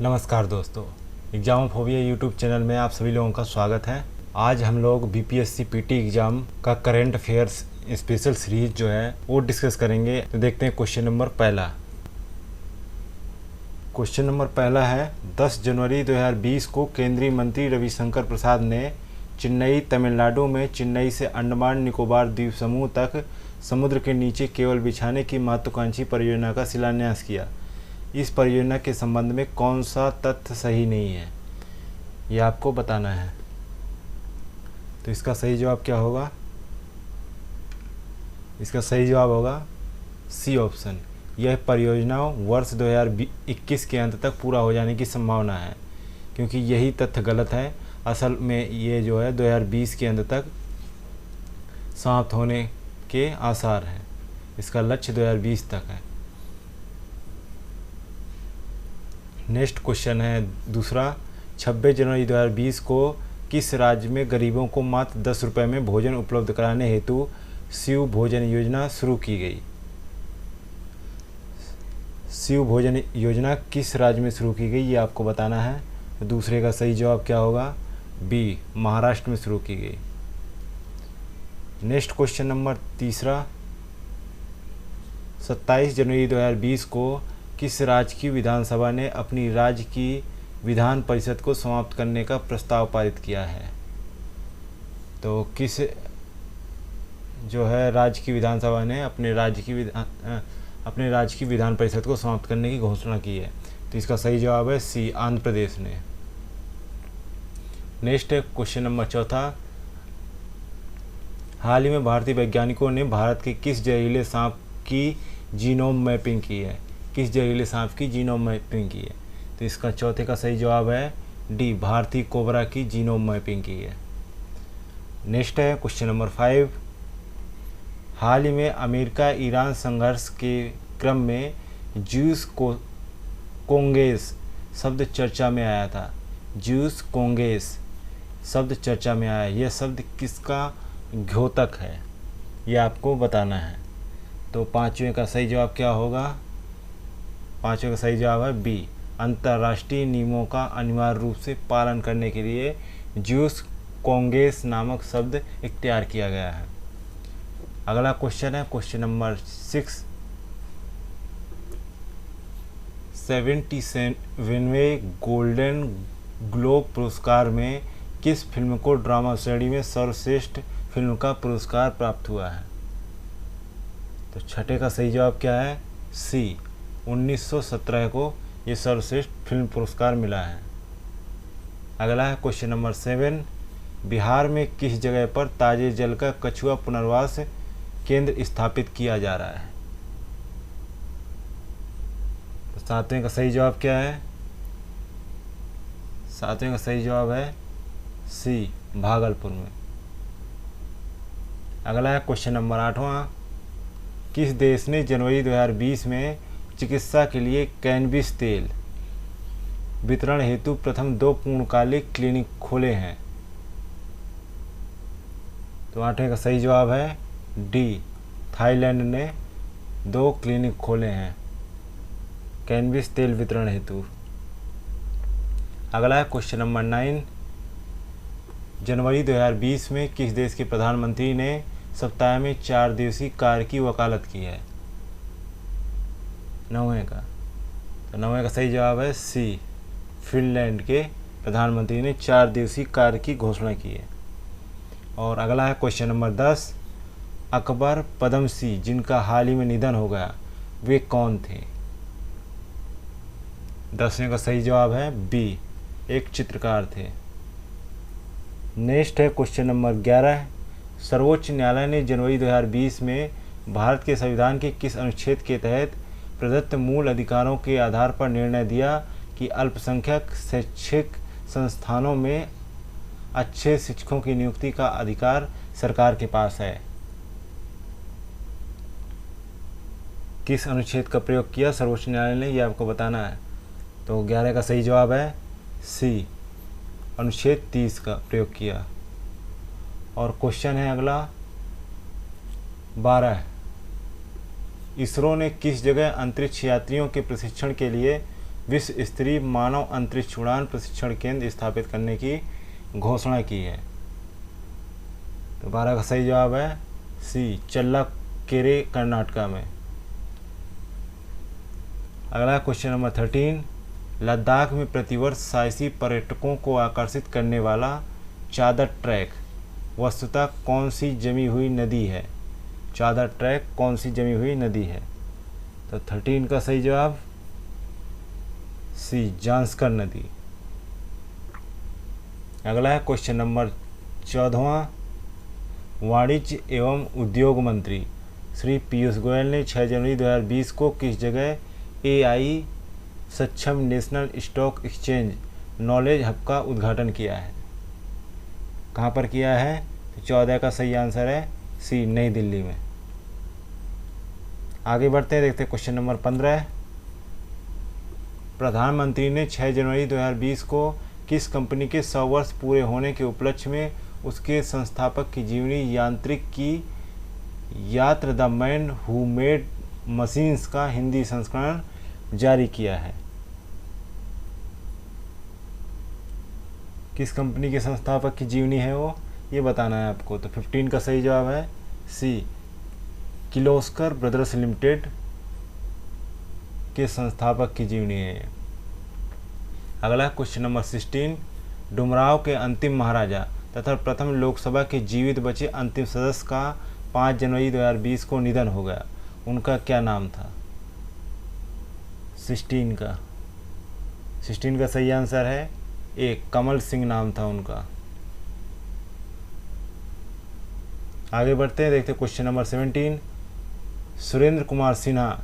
नमस्कार दोस्तों, एग्जामोफोबिया YouTube channel में आप सभी लोगों का स्वागत है। आज हम लोग बीपीएससी पीटी एग्ज़ाम का करंट अफेयर्स स्पेशल सीरीज जो है वो डिस्कस करेंगे। तो देखते हैं क्वेश्चन नंबर पहला। क्वेश्चन नंबर पहला है, 10 जनवरी 2020 को केंद्रीय मंत्री रविशंकर प्रसाद ने चेन्नई, तमिलनाडु में चेन्नई से अंडमान निकोबार द्वीप समूह तक समुद्र के नीचे केबल बिछाने की महत्वाकांक्षी परियोजना का शिलान्यास किया। इस परियोजना के संबंध में कौन सा तथ्य सही नहीं है, यह आपको बताना है। तो इसका सही जवाब क्या होगा? इसका सही जवाब होगा सी ऑप्शन। यह परियोजना वर्ष 2021 के अंत तक पूरा हो जाने की संभावना है, क्योंकि यही तथ्य गलत है। असल में ये जो है 2020 के अंत तक समाप्त होने के आसार हैं। इसका लक्ष्य 2020 तक है। नेक्स्ट क्वेश्चन है दूसरा, 26 जनवरी 2020 को किस राज्य में गरीबों को मात्र 10 रुपये में भोजन उपलब्ध कराने हेतु शिव भोजन योजना शुरू की गई? शिव भोजन योजना किस राज्य में शुरू की गई, ये आपको बताना है। तो दूसरे का सही जवाब क्या होगा? बी, महाराष्ट्र में शुरू की गई। नेक्स्ट क्वेश्चन नंबर तीसरा, 27 जनवरी 2020 को किस राज्य की विधानसभा ने अपनी राज्य की विधान परिषद को समाप्त करने का प्रस्ताव पारित किया है? तो किस जो है राज्य की विधानसभा ने अपने राज्य की विधान परिषद को समाप्त करने की घोषणा की है? तो इसका सही जवाब है सी, आंध्र प्रदेश ने। नेक्स्ट है क्वेश्चन नंबर चौथा, हाल ही में भारतीय वैज्ञानिकों ने भारत के किस जहरीले सांप की जीनोम मैपिंग की है? किस जहरीले सांप की जीनोम मैपिंग की है? तो इसका चौथे का सही जवाब है डी, भारतीय कोबरा की जीनोम मैपिंग की है। नेक्स्ट है क्वेश्चन नंबर 5, हाल ही में अमेरिका ईरान संघर्ष के क्रम में ज्यूस कोंगेस शब्द चर्चा में आया था। ज्यूस कोंगेस शब्द चर्चा में आया, यह शब्द किसका द्योतक है, यह आपको बताना है। तो पांचवें का सही जवाब क्या होगा? पांचवें का सही जवाब है बी, अंतर्राष्ट्रीय नियमों का अनिवार्य रूप से पालन करने के लिए ज्यूस कोंगेस नामक शब्द इख्तियार किया गया है। अगला क्वेश्चन है क्वेश्चन नंबर 6, 77वें गोल्डन ग्लोब पुरस्कार में किस फिल्म को ड्रामा श्रेणी में सर्वश्रेष्ठ फिल्म का पुरस्कार प्राप्त हुआ है? तो छठे का सही जवाब क्या है? सी, 1917 को ये सर्वश्रेष्ठ फिल्म पुरस्कार मिला है। अगला है क्वेश्चन नंबर 7, बिहार में किस जगह पर ताजे जल का कछुआ पुनर्वास केंद्र स्थापित किया जा रहा है? तो सातवें का सही जवाब क्या है? सातवें का सही जवाब है सी, भागलपुर में। अगला है क्वेश्चन नंबर 8वां, किस देश ने जनवरी 2020 में चिकित्सा के लिए कैनबिस तेल वितरण हेतु प्रथम 2 पूर्णकालिक क्लिनिक खोले हैं? तो 8वें का सही जवाब है डी, थाईलैंड ने 2 क्लिनिक खोले हैं कैनबिस तेल वितरण हेतु। अगला है क्वेश्चन नंबर 9, जनवरी 2020 में किस देश के प्रधानमंत्री ने सप्ताह में 4 दिवसीय कार्य की वकालत की है? 9वें का, तो 9वें का सही जवाब है सी, फिनलैंड के प्रधानमंत्री ने 4 दिवसीय कार्य की घोषणा की है। और अगला है क्वेश्चन नंबर 10, अकबर पद्मश्री जिनका हाल ही में निधन हो गया वे कौन थे? 10वें का सही जवाब है बी, एक चित्रकार थे। नेक्स्ट है क्वेश्चन नंबर 11, सर्वोच्च न्यायालय ने जनवरी 2020 में भारत के संविधान के किस अनुच्छेद के तहत प्रदत्त मूल अधिकारों के आधार पर निर्णय दिया कि अल्पसंख्यक शैक्षिक संस्थानों में अच्छे शिक्षकों की नियुक्ति का अधिकार सरकार के पास है? किस अनुच्छेद का प्रयोग किया सर्वोच्च न्यायालय ने, यह आपको बताना है। तो 11 का सही जवाब है सी, अनुच्छेद 30 का प्रयोग किया। और क्वेश्चन है अगला 12, इसरो ने किस जगह अंतरिक्ष यात्रियों के प्रशिक्षण के लिए विश्व स्तरीय मानव अंतरिक्ष उड़ान प्रशिक्षण केंद्र स्थापित करने की घोषणा की है? तो 12 का सही जवाब है सी, चल्लाकेरे, कर्नाटका में। अगला क्वेश्चन नंबर 13, लद्दाख में प्रतिवर्ष साहसी पर्यटकों को आकर्षित करने वाला चादर ट्रैक वस्तुतः कौन सी जमी हुई नदी है? चादर ट्रैक कौन सी जमी हुई नदी है? तो 13 का सही जवाब सी, जांस्कर नदी। अगला है क्वेश्चन नंबर 14वां, वाणिज्य एवं उद्योग मंत्री श्री पीयूष गोयल ने 6 जनवरी 2020 को किस जगह AI सक्षम national stock exchange knowledge hub का उद्घाटन किया है? कहाँ पर किया है? तो 14 का सही आंसर है सी, नई दिल्ली में। आगे बढ़ते हैं, देखते हैं क्वेश्चन नंबर 15। प्रधानमंत्री ने 6 जनवरी 2020 को किस कंपनी के 100 वर्ष पूरे होने के उपलक्ष्य में उसके संस्थापक की जीवनी यांत्रिक की यात्र the man who made machines का हिंदी संस्करण जारी किया है? किस कंपनी के संस्थापक की जीवनी है वो, ये बताना है आपको। तो 15 का सही जवाब है सी, किर्लोस्कर ब्रदर्स लिमिटेड के संस्थापक की जीवनी है। अगला क्वेश्चन नंबर 16, डुमरांव के अंतिम महाराजा तथा प्रथम लोकसभा के जीवित बचे अंतिम सदस्य का 5 जनवरी 2020 को निधन हो गया, उनका क्या नाम था? 16 का सही आंसर है ए, कमल सिंह नाम था उनका। आगे बढ़ते हैं, देखते हैं क्वेश्चन नंबर 17, सुरेंद्र कुमार सिन्हा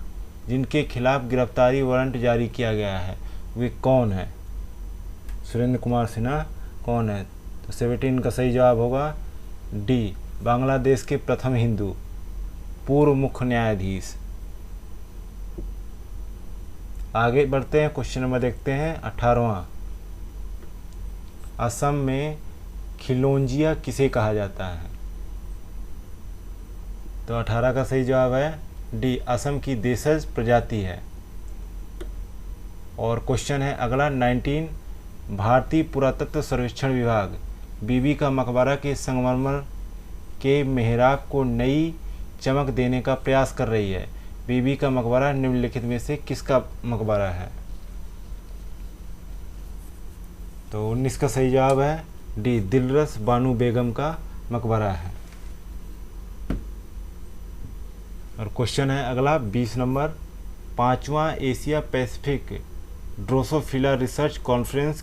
जिनके खिलाफ गिरफ्तारी वारंट जारी किया गया है वे कौन है? सुरेंद्र कुमार सिन्हा कौन है? तो 17 का सही जवाब होगा डी, बांग्लादेश के प्रथम हिंदू पूर्व मुख्य न्यायाधीश। आगे बढ़ते हैं, क्वेश्चन नंबर देखते हैं 18वां, असम में खिलौंजिया किसे कहा जाता है? तो 18 का सही जवाब है डी, असम की देशज प्रजाति है। और क्वेश्चन है अगला 19, भारतीय पुरातत्व सर्वेक्षण विभाग बीबी का मकबरा के संगमरमर के मेहराब को नई चमक देने का प्रयास कर रही है। बीबी का मकबरा निम्नलिखित में से किसका मकबरा है? तो 19 का सही जवाब है डी, दिलरस बानो बेगम का मकबरा है। और क्वेश्चन है अगला 20 नंबर, 5वां Asia Pacific Drosophila research conference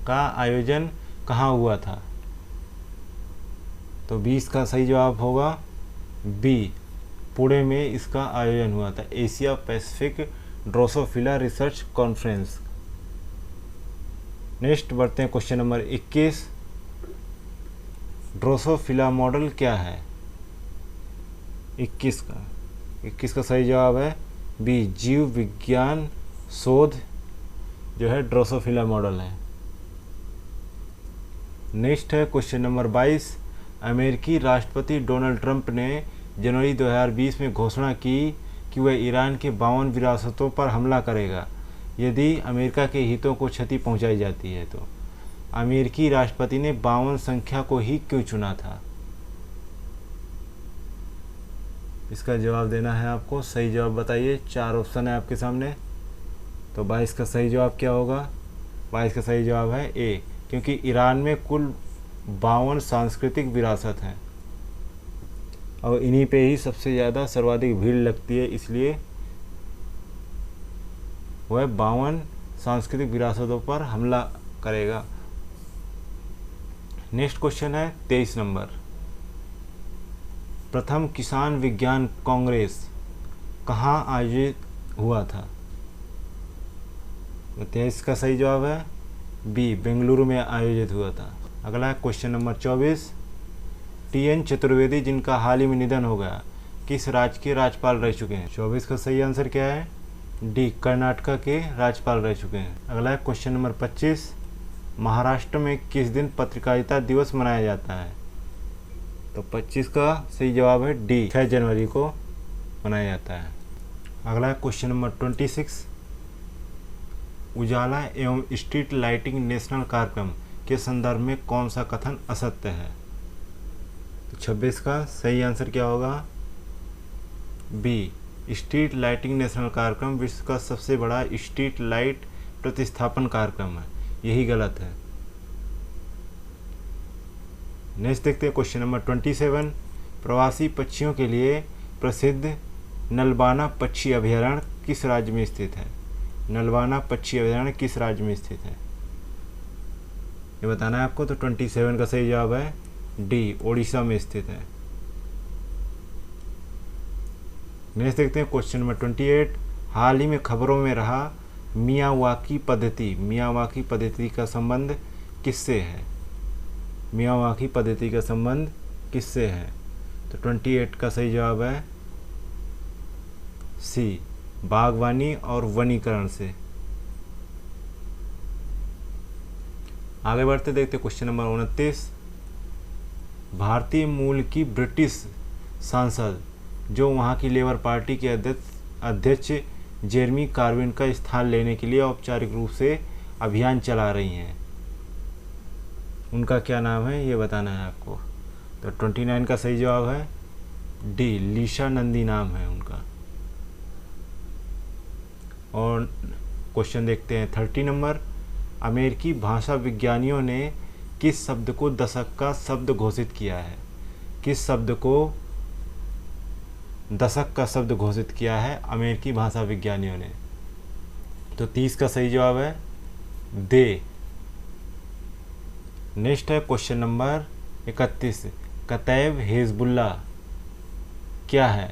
का आयोजन कहाँ हुआ था? तो 20 का सही जवाब होगा बी, पुणे में इसका आयोजन हुआ था, Asia Pacific Drosophila research conference. Next बढ़ते हैं क्वेश्चन नंबर 21, ड्रोसोफिला मॉडल क्या है? 21 का सही जवाब है बी, जीव विज्ञान शोध जो है ड्रोसोफिला मॉडल है। नेक्स्ट है क्वेश्चन नंबर 22, अमेरिकी राष्ट्रपति डोनाल्ड ट्रंप ने जनवरी 2020 में घोषणा की कि वह ईरान के 52 विरासतों पर हमला करेगा यदि अमेरिका के हितों को क्षति पहुंचाई जाती है। तो अमेरिकी राष्ट्रपति ने 52 संख्या को ही क्यों चुना था? इसका जवाब देना है आपको, सही जवाब बताइए। 4 ऑप्शन है आपके सामने। तो 22 का सही जवाब क्या होगा? 22 का सही जवाब है ए, क्योंकि ईरान में कुल 52 सांस्कृतिक विरासत हैं और इन्हीं पे ही सबसे ज़्यादा सर्वाधिक भीड़ लगती है, इसलिए वह 52 सांस्कृतिक विरासतों पर हमला करेगा। नेक्स्ट क्वेश्चन है 23 नंबर, प्रथम किसान विज्ञान कांग्रेस कहाँ आयोजित हुआ था? 23 का सही जवाब है बी, बेंगलुरु में आयोजित हुआ था। अगला है क्वेश्चन नंबर 24, TN चतुर्वेदी जिनका हाल ही में निधन हो गया किस राज्य के राज्यपाल रह चुके हैं? 24 का सही आंसर क्या है? डी, कर्नाटका के राज्यपाल रह चुके हैं। अगला है क्वेश्चन नंबर 25, महाराष्ट्र में किस दिन पत्रकारिता दिवस मनाया जाता है? तो 25 का सही जवाब है डी, 6 जनवरी को मनाया जाता है। अगला है क्वेश्चन नंबर 26, उजाला एवं स्ट्रीट लाइटिंग नेशनल कार्यक्रम के संदर्भ में कौन सा कथन असत्य है? तो 26 का सही आंसर क्या होगा? बी, स्ट्रीट लाइटिंग नेशनल कार्यक्रम विश्व का सबसे बड़ा स्ट्रीट लाइट प्रतिस्थापन कार्यक्रम है, यही गलत है। नेक्स्ट देखते हैं क्वेश्चन नंबर 27। प्रवासी पक्षियों के लिए प्रसिद्ध नलबाना पक्षी अभयारण्य किस राज्य में स्थित है? नलबाना पक्षी अभयारण्य किस राज्य में स्थित है, ये बताना है आपको। तो 27 का सही जवाब है डी, ओडिशा में स्थित है। नेक्स्ट देखते हैं क्वेश्चन नंबर 28। हाल ही में खबरों में रहा मियावाकी पद्धति का संबंध किससे है? मियावाकी पद्धति का संबंध किससे है? तो 28 का सही जवाब है सी, बागवानी और वनीकरण से। आगे बढ़ते देखते क्वेश्चन नंबर 29। भारतीय मूल की ब्रिटिश सांसद जो वहां की लेबर पार्टी के अध्यक्ष जेरेमी कार्बिन का स्थान लेने के लिए औपचारिक रूप से अभियान चला रही हैं, उनका क्या नाम है, ये बताना है आपको। तो 29 का सही जवाब है डी, लीशा नंदी नाम है उनका। और क्वेश्चन देखते हैं 30 नंबर। अमेरिकी भाषा विज्ञानियों ने किस शब्द को दशक का शब्द घोषित किया है? किस शब्द को दशक का शब्द घोषित किया है अमेरिकी भाषा विज्ञानियों ने? तो 30 का सही जवाब है दे। नेक्स्ट है क्वेश्चन नंबर 31। कतैब हिजबुल्लाह क्या है?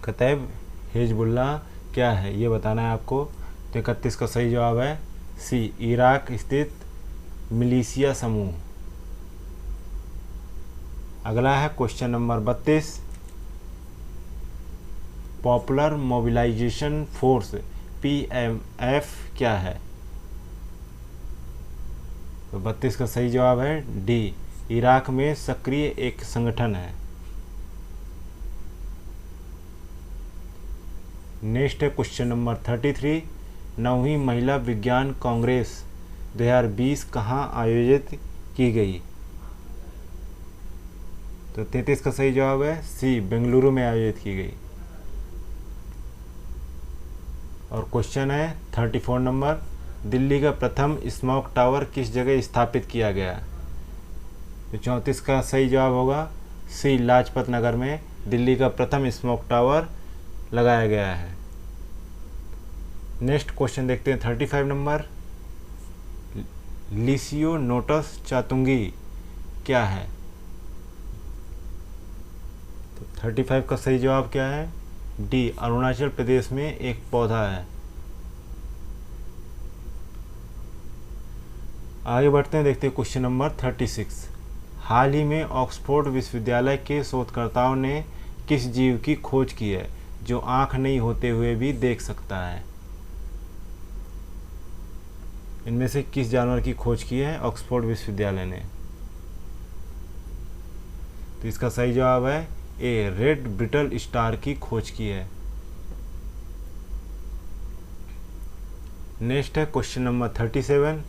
कतैब हिजबुल्लाह क्या है, ये बताना है आपको। तो 31 का सही जवाब है सी, इराक स्थित मिलिशिया समूह। अगला है question number 32। Popular mobilization force PMF क्या है? तो 32 का सही जवाब है डी, इराक में सक्रिय एक संगठन है। नेक्स्ट है क्वेश्चन नंबर 33। 9वीं महिला विज्ञान कांग्रेस 2020 कहाँ आयोजित की गई? तो 33 का सही जवाब है सी, बेंगलुरु में आयोजित की गई। और क्वेश्चन है 34 नंबर। दिल्ली का प्रथम स्मोक टावर किस जगह स्थापित किया गया? तो 34 का सही जवाब होगा सी, लाजपत नगर में दिल्ली का प्रथम स्मोक टावर लगाया गया है। नेक्स्ट क्वेश्चन देखते हैं 35 नंबर। लिसियोनोटस चातुंगी क्या है? तो 35 का सही जवाब क्या है? डी, अरुणाचल प्रदेश में एक पौधा है। आगे बढ़ते हैं, देखते हैं क्वेश्चन नंबर 36। हाल ही में ऑक्सफोर्ड विश्वविद्यालय के शोधकर्ताओं ने किस जीव की खोज की है जो आंख नहीं होते हुए भी देख सकता है? इनमें से किस जानवर की खोज की है ऑक्सफोर्ड विश्वविद्यालय ने? तो इसका सही जवाब है ए, रेड ब्रिटल स्टार की खोज की है। नेक्स्ट है question number 37।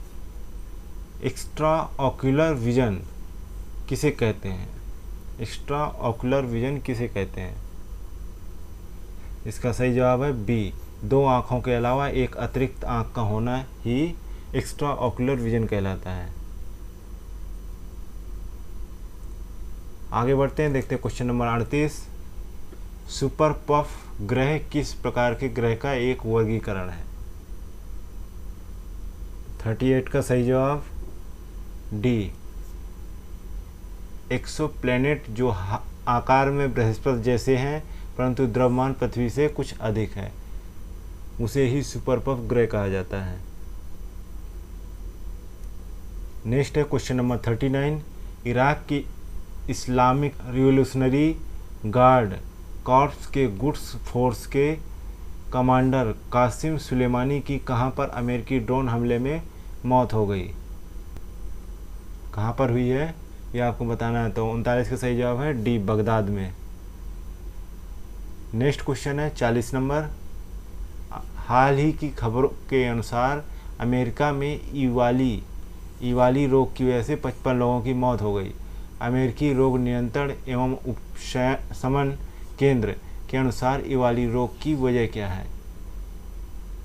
Extra ocular vision किसे कहते हैं? एक्स्ट्रा ऑक्यूलर विजन किसे कहते हैं? इसका सही जवाब है बी, दो आँखों के अलावा एक अतिरिक्त आँख का होना ही एक्स्ट्रा ऑक्यूलर विजन कहलाता है। आगे बढ़ते हैं, देखते हैं क्वेश्चन नंबर 38। सुपर पफ ग्रह किस प्रकार के ग्रह का एक वर्गीकरण है? 38 का सही जवाब डी, एक्सोप्लैनेट जो आकार में बृहस्पति जैसे हैं परंतु द्रव्यमान पृथ्वी से कुछ अधिक है, उसे ही सुपर पफ ग्रह कहा जाता है। नेक्स्ट है क्वेश्चन नंबर 39। इराक की इस्लामिक रिवोल्यूशनरी गार्ड कॉर्प्स के गुड्स फोर्स के कमांडर कासिम सुलेमानी की कहां पर अमेरिकी ड्रोन हमले में मौत हो गई? कहां पर हुई है ये आपको बताना है। तो 39 का सही जवाब है डी, बगदाद में। नेक्स्ट क्वेश्चन है 40 नंबर। हाल ही की खबरों के अनुसार अमेरिका में ईवाली रोग की वजह से 55 लोगों की मौत हो गई। अमेरिकी रोग नियंत्रण एवं उपशमन केंद्र के अनुसार ईवाली रोग की वजह क्या है,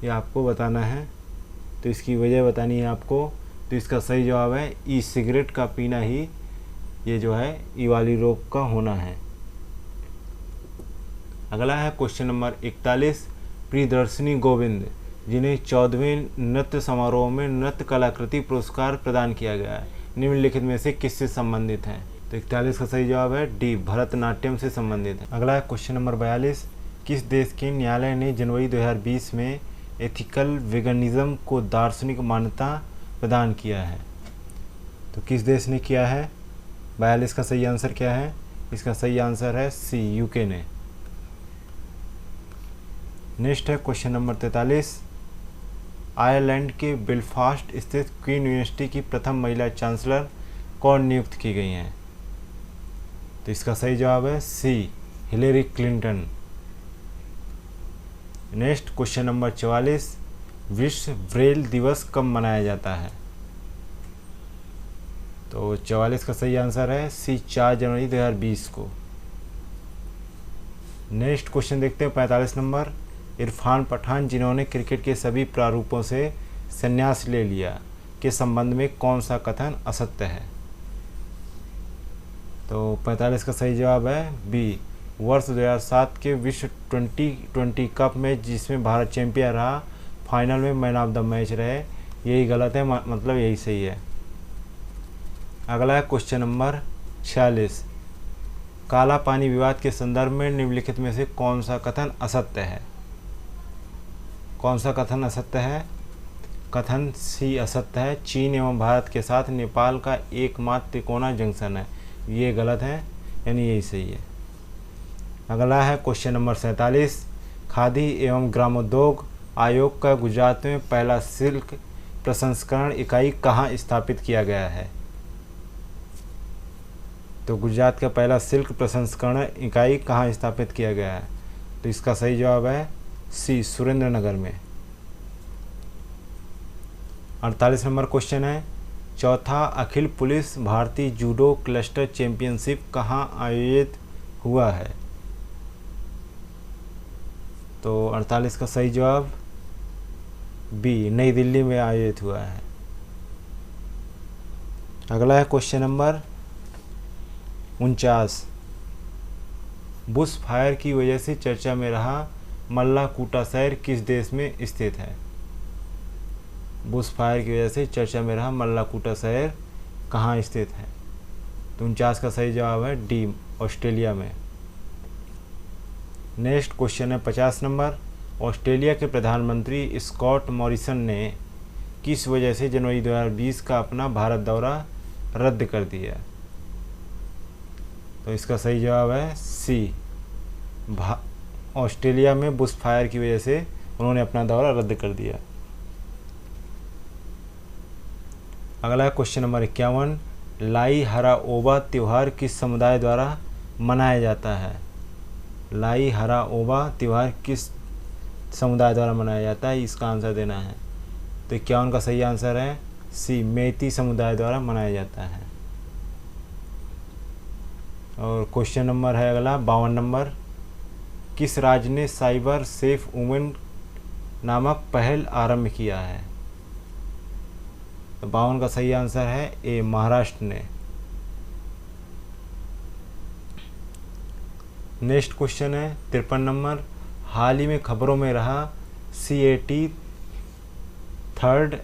ये आपको बताना है। तो इसकी वजह बतानी है आपको। तो इसका सही जवाब है ई सिगरेट का पीना ही ये जो है ईवाली रोग का होना है। अगला है क्वेश्चन नंबर 41। प्रियदर्शिनी गोविंद, जिन्हें 14वें नृत्य समारोह में नृत्य कलाकृति पुरस्कार प्रदान किया गया है, निम्नलिखित में से किससे संबंधित हैं? तो 41 का सही जवाब है डी, भरतनाट्यम से संबंधित है। अगला है क्वेश्चन नंबर 42। किस देश के न्यायालय ने जनवरी 2020 में एथिकल वेगनिज्म को दार्शनिक मान्यता प्रदान किया है? तो किस देश ने किया है? 42 का सही आंसर क्या है? इसका सही आंसर है सी, यूके ने। नेक्स्ट है क्वेश्चन नंबर 43। आयरलैंड के बेलफास्ट स्थित क्वीन यूनिवर्सिटी की प्रथम महिला चांसलर कौन नियुक्त की गई हैं? तो इसका सही जवाब है C, Hillary Clinton. Next question number 44। विश्व ब्रेल दिवस कब मनाया जाता है? तो 44 का सही आंसर है सी, 4 जनवरी 2020 को। नेक्स्ट क्वेश्चन देखते हैं 45 नंबर। इरफान पठान, जिन्होंने क्रिकेट के सभी प्रारूपों से संन्यास ले लिया, के संबंध में कौन सा कथन असत्य है? तो 45 का सही जवाब है बी, वर्ष 2007 के विश्व टी20 कप में जिसमें भारत चैंपियन रहा, फाइनल में मैन ऑफ द मैच रहे, यही गलत है, मतलब यही सही है। अगला है क्वेश्चन नंबर 46। काला पानी विवाद के संदर्भ में निम्नलिखित में से कौन सा कथन असत्य है? कौन सा कथन असत्य है? कथन सी असत्य है, चीन एवं भारत के साथ नेपाल का एकमात्र तिकोना जंक्शन है, ये गलत है, यानी यही सही है। अगला है क्वेश्चन नंबर 47। खादी एवं ग्रामोद्योग आयोग का गुजरात में पहला सिल्क प्रसंस्करण इकाई कहाँ स्थापित किया गया है? तो गुजरात का पहला सिल्क प्रसंस्करण इकाई कहाँ स्थापित किया गया है? तो इसका सही जवाब है सी, सुरेंद्रनगर में। 48 नंबर क्वेश्चन है। चौथा अखिल पुलिस भारतीय जूडो क्लस्टर चैंपियनशिप कहाँ आयोजित हुआ है? तो 48 का सही जवाब बी, नई दिल्ली में आयोजित हुआ है। अगला है क्वेश्चन नंबर 49। बुश फायर की वजह से चर्चा में रहा मल्लाकूटा शहर किस देश में स्थित है? बुश फायर की वजह से चर्चा में रहा मल्लाकूटा शहर कहाँ स्थित है? तो 49 का सही जवाब है डी, ऑस्ट्रेलिया में। नेक्स्ट क्वेश्चन है 50 नंबर। ऑस्ट्रेलिया के प्रधानमंत्री स्कॉट मॉरिसन ने किस वजह से जनवरी 2020 का अपना भारत दौरा रद्द कर दिया? तो इसका सही जवाब है सी, ऑस्ट्रेलिया में बुश फायर की वजह से उन्होंने अपना दौरा रद्द कर दिया। अगला क्वेश्चन नंबर 51। लाई हराओबा त्यौहार किस समुदाय द्वारा मनाया जाता है? लाई हराओबा त्यौहार किस समुदाय द्वारा मनाया जाता है, इसका आंसर देना है। तो 51 का सही आंसर है सी, मेइती समुदाय द्वारा मनाया जाता है। और क्वेश्चन नंबर है अगला 52 नंबर। किस राज्य ने साइबर सेफ वुमेन नामक पहल आरंभ किया है? तो 52 का सही आंसर है ए, महाराष्ट्र ने। नेक्स्ट क्वेश्चन है 53 नंबर। हाल ही में खबरों में रहा CAT 3rd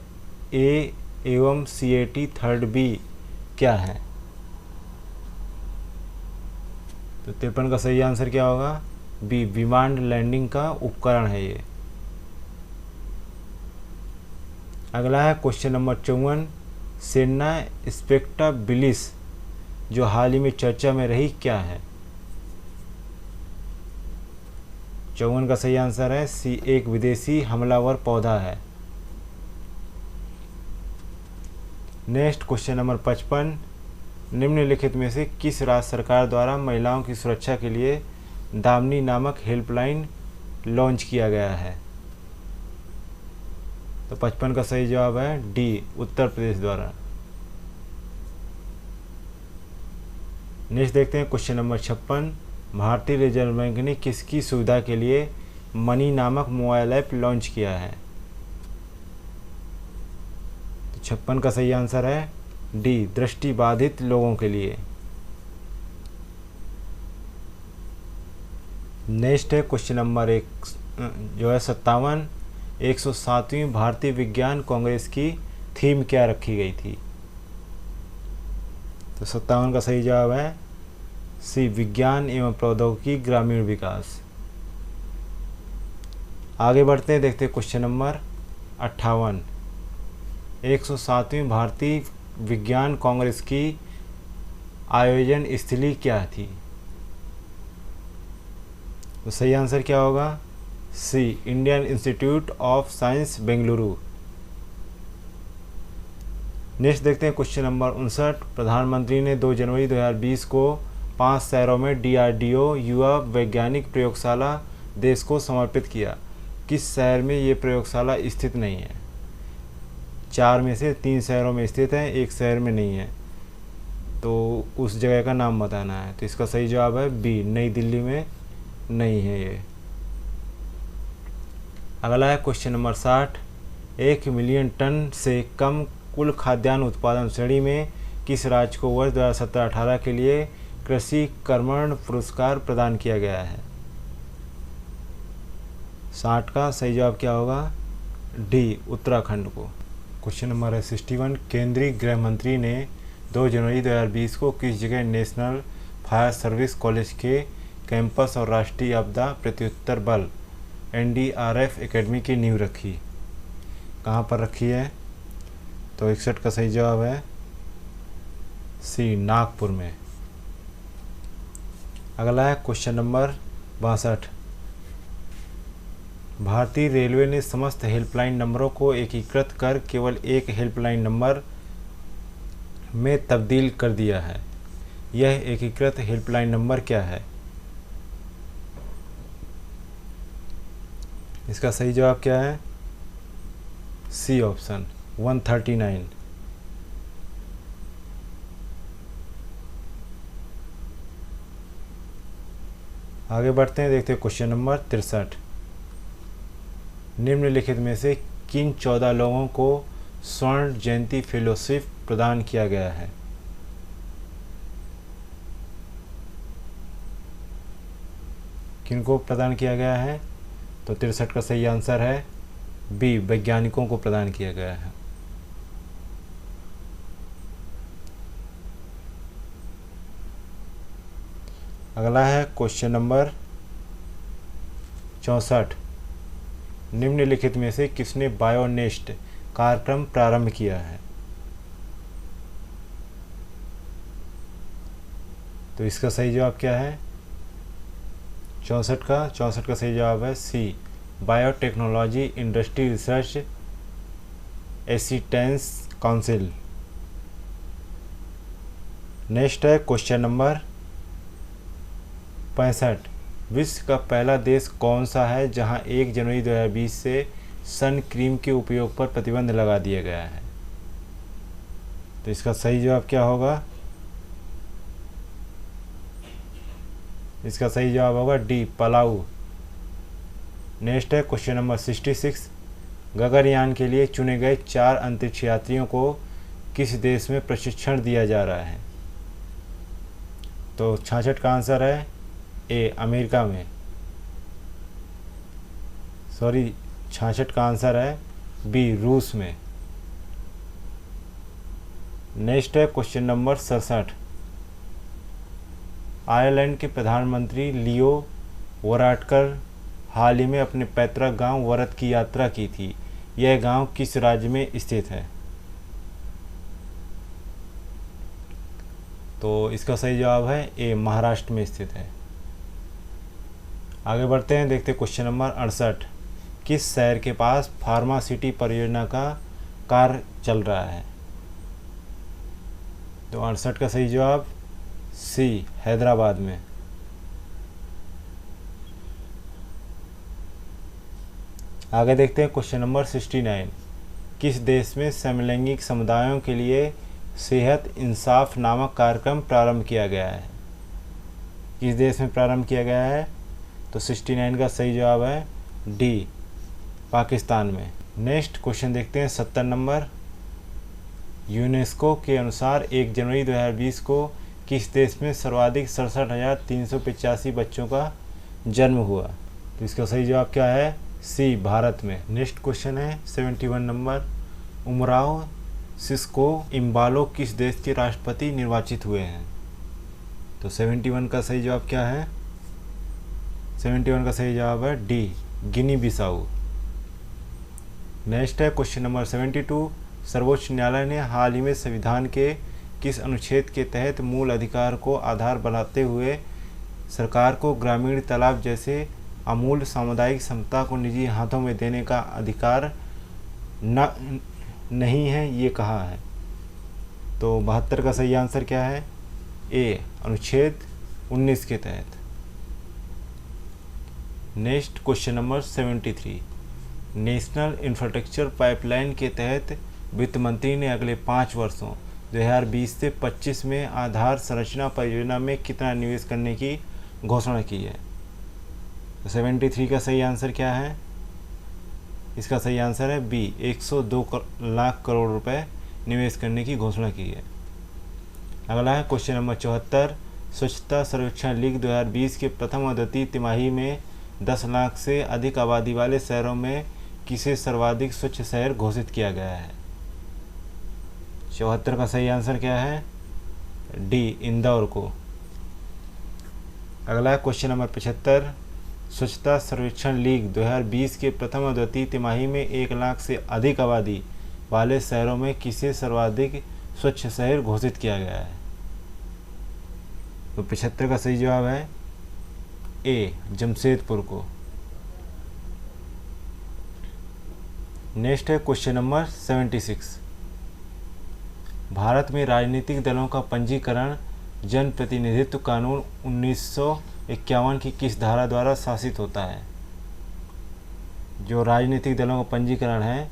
A एवं CAT 3rd B क्या है? तो 53 का सही आंसर क्या होगा? बी, विमान लैंडिंग का उपकरण है ये। अगला है क्वेश्चन नंबर 54। सेना स्पेक्टा बिलिस जो हाल ही में चर्चा में रही क्या है? 54 का सही आंसर है सी, एक विदेशी हमलावर पौधा है। Next question number 55। निम्नलिखित में से किस राज्य सरकार द्वारा महिलाओं की सुरक्षा के लिए दामिनी नामक हेल्पलाइन लॉन्च किया गया है? तो 55 का सही जवाब है डी, उत्तर प्रदेश द्वारा। नेक्स्ट देखते हैं क्वेश्चन नंबर 56। भारतीय रिजर्व बैंक ने किसकी सुविधा के लिए मनी नामक मोबाइल ऐप लॉन्च किया है? तो 56 का सही आंसर है डी, दृष्टिबाधित लोगों के लिए। नेक्स्ट है क्वेश्चन नंबर 57। 107वीं भारतीय विज्ञान कांग्रेस की थीम क्या रखी गई थी? तो 57 का सही जवाब है सी, विज्ञान एवं प्रौद्योगिकी ग्रामीण विकास। आगे बढ़ते हैं, देखते हैं क्वेश्चन नंबर 58। 107वीं भारतीय विज्ञान कांग्रेस की आयोजन स्थली क्या थी? तो सही आंसर क्या होगा? C, Indian Institute of Science Bengaluru. Next देखते हैं क्वेश्चन नंबर 59। प्रधानमंत्री ने 2 जनवरी 2020 को 5 शहरों में DRDO युवा वैज्ञानिक प्रयोगशाला देश को समर्पित किया। किस शहर में ये प्रयोगशाला स्थित नहीं है? 4 में से 3 शहरों में स्थित है, 1 शहर में नहीं है, तो उस जगह का नाम बताना है। तो इसका सही जवाब है बी, नई दिल्ली में नहीं है ये। अगला है क्वेश्चन नंबर 60। 1 मिलियन टन से कम कुल खाद्यान्न उत्पादन श्रेणी में किस राज्य को वर्ष 2017-18 के लिए कृषि कर्मण पुरस्कार प्रदान किया गया है? 60 का सही जवाब क्या होगा? डी, उत्तराखंड को। क्वेश्चन नंबर है 61। केंद्रीय गृह मंत्री ने 2 जनवरी 2020 को किस जगह नेशनल फायर सर्विस कॉलेज के कैंपस और राष्ट्रीय आपदा प्रत्युत्तर बल NDRF एकेडमी की नींव रखी? कहाँ पर रखी है? तो 61 का सही जवाब है सी, नागपुर में। अगला है क्वेश्चन नंबर 62। भारतीय रेलवे ने समस्त हेल्पलाइन नंबरों को एकीकृत कर केवल एक हेल्पलाइन नंबर में तब्दील कर दिया है। यह एकीकृत हेल्पलाइन नंबर क्या है? इसका सही जवाब क्या है? C option, 139। आगे बढ़ते हैं, देखते हैं क्वेश्चन नंबर 63। निम्नलिखित में से किन 14 लोगों को स्वर्ण जयंती फेलोशिप प्रदान किया गया है? किनको प्रदान किया गया है? तो 63 का सही आंसर है बी, वैज्ञानिकों को प्रदान किया गया है। अगला है क्वेश्चन नंबर 64। निम्नलिखित में से किसने बायोनेस्ट कार्यक्रम प्रारंभ किया है? तो इसका सही जवाब क्या है? 64 का सही जवाब है C, biotechnology industry research assistance council. Next है क्वेश्चन नंबर 65। विश्व का पहला देश कौन सा है जहां 1 जनवरी 2020 से सन क्रीम के उपयोग पर प्रतिबंध लगा दिया गया है? तो इसका सही जवाब क्या होगा? इसका सही जवाब होगा डी, पलाऊ। नेक्स्ट है क्वेश्चन नंबर 66। गगनयान के लिए चुने गए 4 अंतरिक्ष यात्रियों को किस देश में प्रशिक्षण दिया जा रहा है? तो 66 का आंसर है ए, अमेरिका में। 66 का आंसर है बी, रूस में। नेक्स्ट है क्वेश्चन नंबर 67। आयरलैंड के प्रधानमंत्री लियो वराडकर हाल ही में अपने पैतृक गांव वरद की यात्रा की थी। यह गांव किस राज्य में स्थित है? तो इसका सही जवाब है ए, महाराष्ट्र में स्थित है। आगे बढ़ते हैं, देखते हैं क्वेश्चन नंबर 68। किस शहर के पास फार्मा सिटी परियोजना का कार्य चल रहा है? तो 68 का सही जवाब सी, हैदराबाद में। आगे देखते हैं क्वेश्चन नंबर 69। किस देश में समलैंगिक समुदायों के लिए सेहत इंसाफ नामक कार्यक्रम प्रारंभ किया गया है? किस देश में प्रारंभ किया गया है? तो 69 का सही जवाब है डी, पाकिस्तान में। नेक्स्ट क्वेश्चन देखते हैं 70 नंबर। यूनेस्को के अनुसार 1 जनवरी 2020 को किस देश में सर्वाधिक 67,385 बच्चों का जन्म हुआ? तो इसका सही जवाब क्या है? सी, भारत में। नेक्स्ट क्वेश्चन है 71 नंबर। उमराव सिस्को इम्बालो किस देश के राष्ट्रपति निर्वाचित हुए हैं? तो 71 का सही जवाब क्या है? 71 का सही जवाब है डी, गिनी बिसाऊ। नेक्स्ट है क्वेश्चन नंबर 72। सर्वोच्च न्यायालय ने हाल ही में संविधान के किस अनुच्छेद के तहत मूल अधिकार को आधार बनाते हुए सरकार को ग्रामीण तालाब जैसे अमूल सामुदायिक क्षमता को निजी हाथों में देने का अधिकार नहीं है ये कहा है? तो 72 का सही आंसर क्या है? ए, अनुच्छेद 19 के तहत। Next question number 73। National infrastructure pipeline के तहत वित्त मंत्री ने अगले 5 वर्षों 2020 से 25 में आधार संरचना परियोजना में कितना निवेश करने की घोषणा की है? तो 73 का सही आंसर क्या है? इसका सही आंसर है बी, 102 लाख करोड़ रुपए निवेश करने की घोषणा की है। अगला है क्वेश्चन नंबर 74। स्वच्छता सर्वेक्षण लीग 2020 के प्रथम और द्वितीय तिमाही में 10 लाख से अधिक आबादी वाले शहरों में किसे सर्वाधिक स्वच्छ शहर घोषित किया गया है? 74 का सही आंसर क्या है? डी, इंदौर को। अगला है क्वेश्चन नंबर 75। स्वच्छता सर्वेक्षण लीग 2020 के प्रथम और द्वितीय तिमाही में 1 लाख से अधिक आबादी वाले शहरों में किसे सर्वाधिक स्वच्छ शहर घोषित किया गया है? तो 75 का सही जवाब है ए, जमशेदपुर को। नेक्स्ट है क्वेश्चन नंबर 76। भारत में राजनीतिक दलों का पंजीकरण जन प्रतिनिधित्व कानून 1951 की किस धारा द्वारा शासित होता है? जो राजनीतिक दलों का पंजीकरण है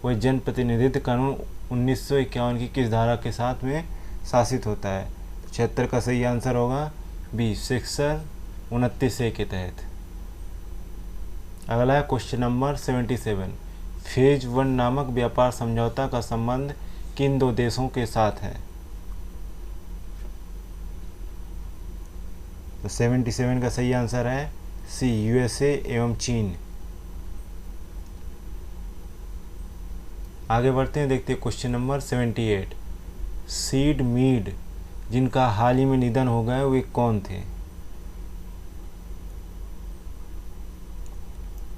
वह जन प्रतिनिधित्व कानून 1951 की किस धारा के साथ में शासित होता है? 76 का सही आंसर होगा बी, सेक्शन 29A के तहत। अगला है क्वेश्चन नंबर 77। फेज 1 नामक व्यापार समझौता का संबंध किन 2 देशों के साथ है? तो 77 का सही आंसर है सी, यूएसए एवं चीन। आगे बढ़ते हैं, देखते हैं क्वेश्चन नंबर 78। सीड मीड जिनका हाल ही में निधन हो गया वे कौन थे?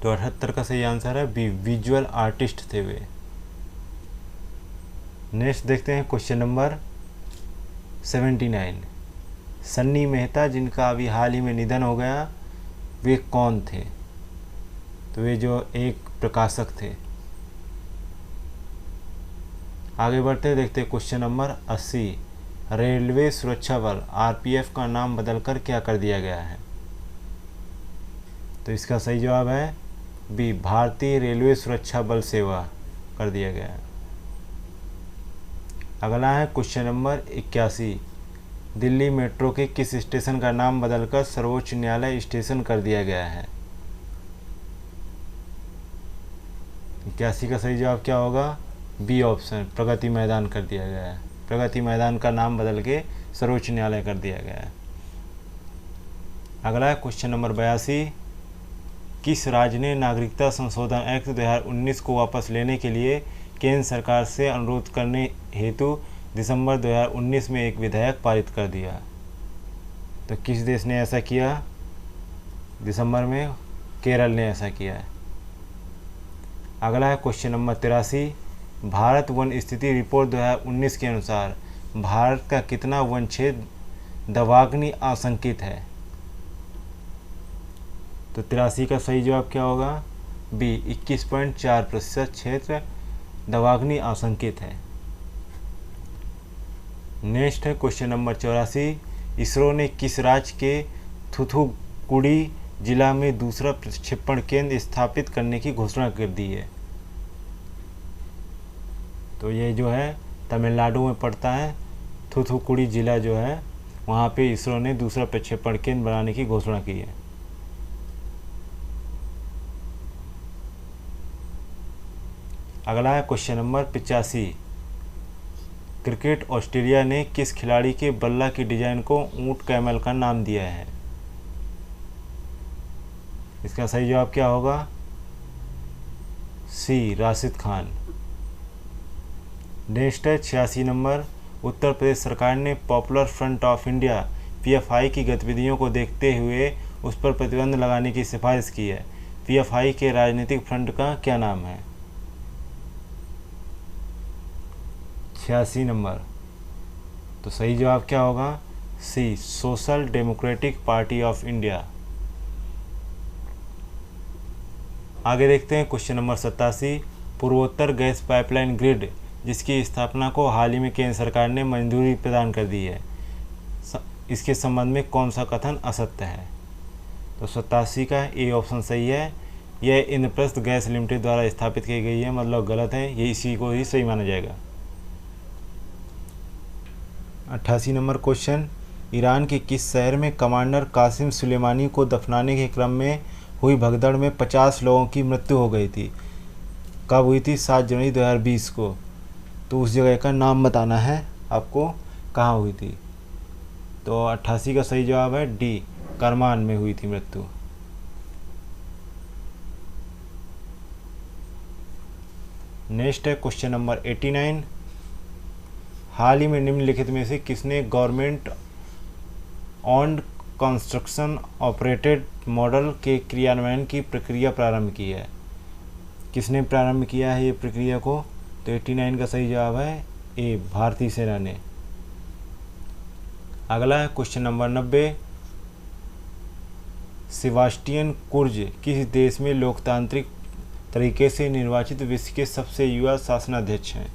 तो 78 का सही आंसर है बी, विजुअल आर्टिस्ट थे वे। नेक्स्ट देखते हैं क्वेश्चन नंबर 79। सन्नी मेहता जिनका अभी हाल ही में निधन हो गया वे कौन थे? तो वे जो एक प्रकाशक थे। आगे बढ़ते हैं, देखते हैं क्वेश्चन नंबर 80। रेलवे सुरक्षा बल आरपीएफ का नाम बदलकर क्या कर दिया गया है? तो इसका सही जवाब है बी, भारतीय रेलवे सुरक्षा बल सेवा कर दिया गया है। अगला है क्वेश्चन नंबर 81। दिल्ली मेट्रो के किस स्टेशन का नाम बदलकर सर्वोच्च न्यायालय स्टेशन कर दिया गया है? 81 का सही जवाब क्या होगा? बी ऑप्शन, प्रगति मैदान कर दिया गया है। प्रगति मैदान का नाम बदल के सर्वोच्च न्यायालय कर दिया गया है। अगला है क्वेश्चन नंबर 82। किस राज्य ने नागरिकता संशोधन एक्ट 2019 को वापस लेने के लिए केंद्र सरकार से अनुरोध करने हेतु दिसंबर 2019 में एक विधेयक पारित कर दिया? तो किस देश ने ऐसा किया? दिसंबर में केरल ने ऐसा किया है। अगला है क्वेश्चन नंबर 83। भारत वन स्थिति रिपोर्ट 2019 के अनुसार भारत का कितना वन क्षेत्र दवाग्नि आशंकित है? तो 83 का सही जवाब क्या होगा? बी, 21.4% क्षेत्र दवाग्नि आशंकित है। नेक्स्ट है क्वेश्चन नंबर 84। इसरो ने किस राज्य के थूथुकुडी जिला में दूसरा प्रक्षेपण केंद्र स्थापित करने की घोषणा कर दी है? तो ये जो है तमिलनाडु में पड़ता है। थूथुकुड़ी जिला जो है वहाँ पे इसरो ने दूसरा प्रक्षेपण केंद्र बनाने की घोषणा की है। अगला है क्वेश्चन नंबर 85। क्रिकेट ऑस्ट्रेलिया ने किस खिलाड़ी के बल्ला की डिजाइन को ऊंट कैमल का नाम दिया है? इसका सही जवाब क्या होगा? सी, राशिद खान। नेक्स्ट है 86 नंबर। उत्तर प्रदेश सरकार ने popular front of India PFI की गतिविधियों को देखते हुए उस पर प्रतिबंध लगाने की सिफारिश की है। पीएफआई के राजनीतिक फ्रंट का क्या नाम है? 86 नंबर। तो सही जवाब क्या होगा? C, Social Democratic Party of India. आगे देखते हैं क्वेश्चन नंबर 87। पूर्वोत्तर गैस पाइपलाइन ग्रिड जिसकी स्थापना को हाल ही में केंद्र सरकार ने मंजूरी प्रदान कर दी है, इसके संबंध में कौन सा कथन असत्य है? तो 87 का ए ऑप्शन सही है। यह इंद्रप्रस्थ गैस लिमिटेड द्वारा स्थापित की गई है, मतलब गलत है, ये इसी को ही सही माना जाएगा। 88 नंबर क्वेश्चन। ईरान के किस शहर में कमांडर कासिम सुलेमानी को दफनाने के क्रम में हुई भगदड़ में 50 लोगों की मृत्यु हो गई थी? कब हुई थी? 7 जनवरी 2020 को। तो उस जगह का नाम बताना है आपको, कहाँ हुई थी। तो 88 का सही जवाब है डी, करमान में हुई थी मृत्यु। नेक्स्ट है क्वेश्चन नंबर 89। हाल ही में निम्नलिखित में से किसने government owned construction operated model के क्रियान्वयन की प्रक्रिया प्रारंभ की है? किसने प्रारंभ किया है ये प्रक्रिया को? तो 89 का सही जवाब है ए, भारतीय सेना ने। अगला है क्वेश्चन नंबर 90। सेबास्टियन कुर्ज किस देश में लोकतांत्रिक तरीके से निर्वाचित विश्व के सबसे युवा शासनाध्यक्ष हैं?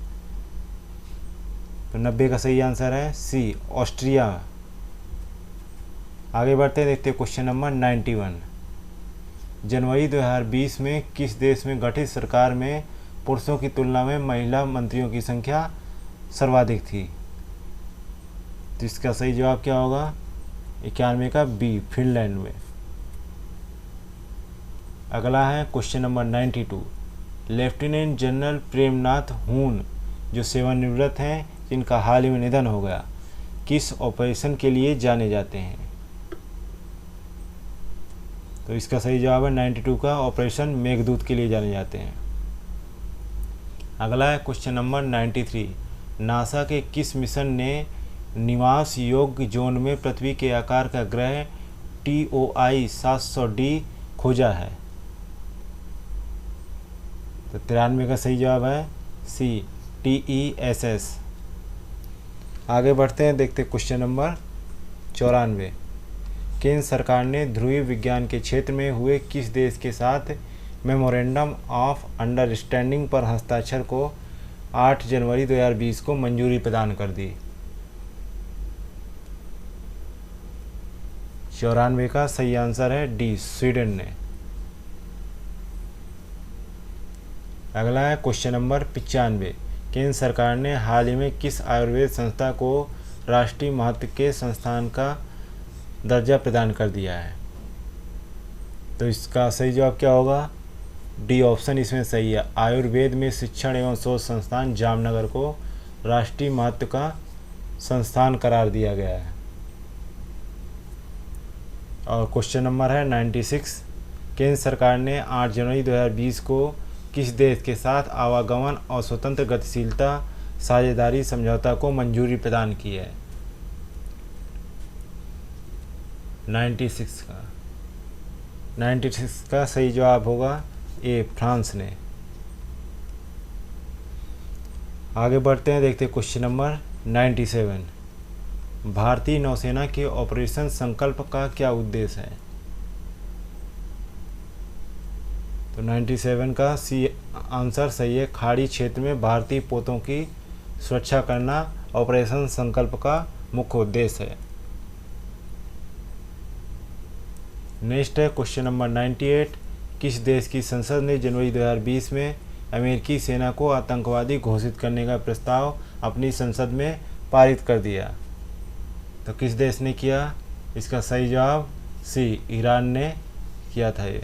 तो 90 का सही आंसर है सी, ऑस्ट्रिया। आगे बढ़ते हैं, देखते हैं क्वेश्चन नंबर 91। जनवरी 2020 में किस देश में गठित सरकार में पुरुषों की तुलना में महिला मंत्रियों की संख्या सर्वाधिक थी? तो इसका सही जवाब क्या होगा? 91 का बी, फिनलैंड में। अगला है question number 92। Lieutenant general Premnath हून जो सेवानिवृत्त हैं, जिनका हाल ही में निधन हो गया, किस ऑपरेशन के लिए जाने जाते हैं? तो इसका सही जवाब है 92 का, ऑपरेशन मेघदूत के लिए जाने जाते हैं। अगला है क्वेश्चन नंबर 93। नासा के किस मिशन ने निवास योग्य जोन में पृथ्वी के आकार का ग्रह TOI 700D खोजा है? तो 93 का सही जवाब है सी, TESS। आगे बढ़ते हैं, देखते क्वेश्चन नंबर 94। केंद्र सरकार ने ध्रुवीय विज्ञान के क्षेत्र में हुए किस देश के साथ मेमोरेंडम ऑफ अंडरस्टैंडिंग पर हस्ताक्षर को 8 जनवरी 2020 को मंजूरी प्रदान कर दी? 94 का सही आंसर है डी, स्वीडन ने। अगला है क्वेश्चन नंबर 95। केंद्र सरकार ने हाल ही में किस आयुर्वेद संस्था को राष्ट्रीय महत्व के संस्थान का दर्जा प्रदान कर दिया है? तो इसका सही जवाब क्या होगा? डी ऑप्शन इसमें सही है। आयुर्वेद में शिक्षण एवं शोध संस्थान जामनगर को राष्ट्रीय महत्व का संस्थान करार दिया गया है। और क्वेश्चन नंबर है 96। केंद्र सरकार ने 8 जनवरी 2020 को किस देश के साथ आवागमन और स्वतंत्र गतिशीलता साझेदारी समझौता को मंजूरी प्रदान की है? 96 का सही जवाब होगा ए, फ्रांस ने। आगे बढ़ते हैं, देखते हैं क्वेश्चन नंबर 97। भारतीय नौसेना के ऑपरेशन संकल्प का क्या उद्देश्य है? तो 97 का सी आंसर सही है। खाड़ी क्षेत्र में भारतीय पोतों की सुरक्षा करना ऑपरेशन संकल्प का मुख्य उद्देश्य है। नेक्स्ट है क्वेश्चन नंबर 98। किस देश की संसद ने जनवरी 2020 में अमेरिकी सेना को आतंकवादी घोषित करने का प्रस्ताव अपनी संसद में पारित कर दिया। तो किस देश ने किया? इसका सही जवाब सी, ईरान ने किया था ये।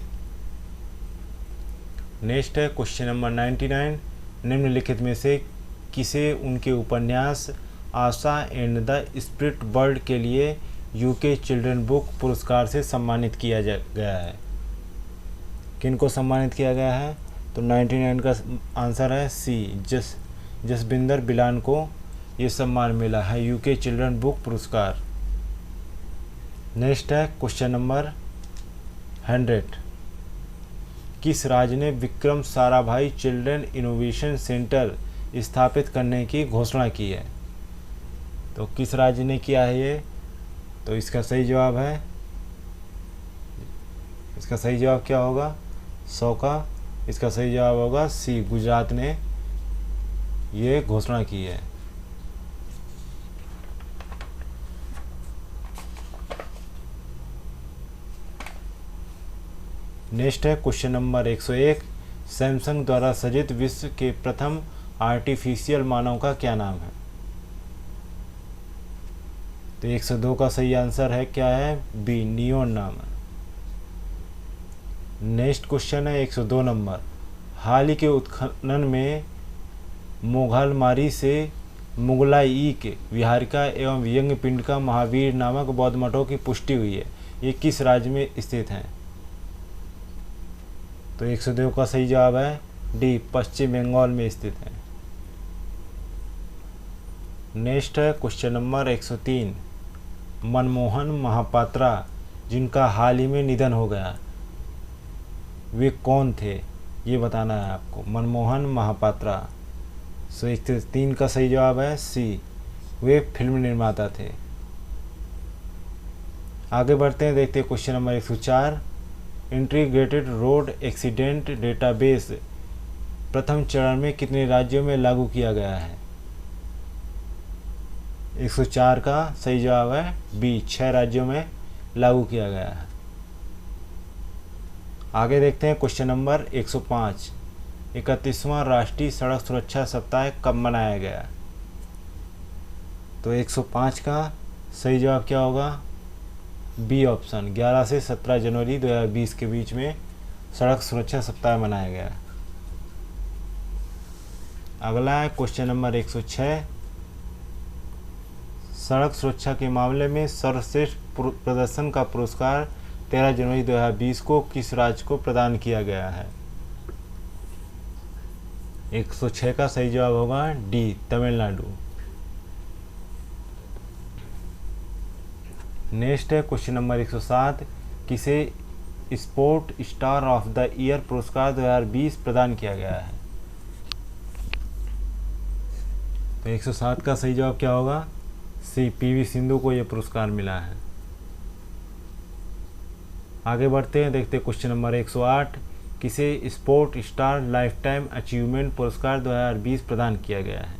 नेक्स्ट है क्वेश्चन नंबर 99। निम्नलिखित में से किसे उनके उपन्यास आशा एंड द स्पिरिट बर्ड के लिए यूके चिल्ड्रन बुक पुरस्कार से सम्मानित किया गया है? किन को सम्मानित किया गया है? तो 99 का आंसर है सी, जसबिंदर बिलान को ये सम्मान मिला है, यूके चिल्ड्रन बुक पुरस्कार। नेक्स्ट है क्वेश्चन नंबर 100। किस राज्य ने Vikram Sarabhai children innovation centre स्थापित करने की घोषणा की है? तो किस राज्य ने किया है ये? तो इसका सही जवाब है, इसका सही जवाब क्या होगा? 100 का इसका सही जवाब होगा सी, गुजरात ने ये घोषणा की है। नेक्स्ट है क्वेश्चन नंबर 101। सैमसंग द्वारा सृजित विश्व के प्रथम आर्टिफिशियल मानव का क्या नाम है? तो 102 का सही आंसर है क्या है? बी, नियोन नाम है। नेक्स्ट क्वेश्चन है 102 नंबर। हाल ही के उत्खनन में मोघलमारी से मुगलाई के विहारिका एवं यज्ञ पिंड का महावीर नामक बौद्ध मठों की पुष्टि हुई है। ये किस राज्य में स्थित हैं? तो 102 का सही जवाब है डी, पश्चिम बंगाल में स्थित है। नेक्स्ट है क्वेश्चन नंबर 103। मनमोहन महापात्रा जिनका हाल ही में निधन हो गया, वे कौन थे? ये बताना है आपको। मनमोहन महापात्रा। सो 103 का सही जवाब है सी, वे फिल्म निर्माता थे। आगे बढ़ते हैं, देखते हैं question number 104। Integrated road accident database प्रथम चरण में कितने राज्यों में लागू किया गया है? 104 का सही जवाब है बी, 6 राज्यों में लागू किया गया है। आगे देखते हैं क्वेश्चन नंबर 105। 31वां राष्ट्रीय सड़क सुरक्षा सप्ताह कब मनाया गया? तो 105 का सही जवाब क्या होगा? बी ऑप्शन, 11 से 17 जनवरी 2020 के बीच में सड़क सुरक्षा सप्ताह मनाया गया। अगला है क्वेश्चन नंबर 106। सड़क सुरक्षा के मामले में सर्वश्रेष्ठ प्रदर्शन का पुरस्कार 13 जनवरी 2020 को किस राज्य को प्रदान किया गया है? 106 का सही जवाब होगा डी, तमिलनाडु। नेक्स्ट है क्वेश्चन नंबर 107। किसे sport star of the year पुरस्कार 2020 प्रदान किया गया है? तो 107 का सही जवाब क्या होगा? सी, पीवी सिंधु को यह पुरस्कार मिला है। आगे बढ़ते हैं, देखते हैं क्वेश्चन नंबर 108। किसे sport star life time achievement पुरस्कार 2020 प्रदान किया गया है?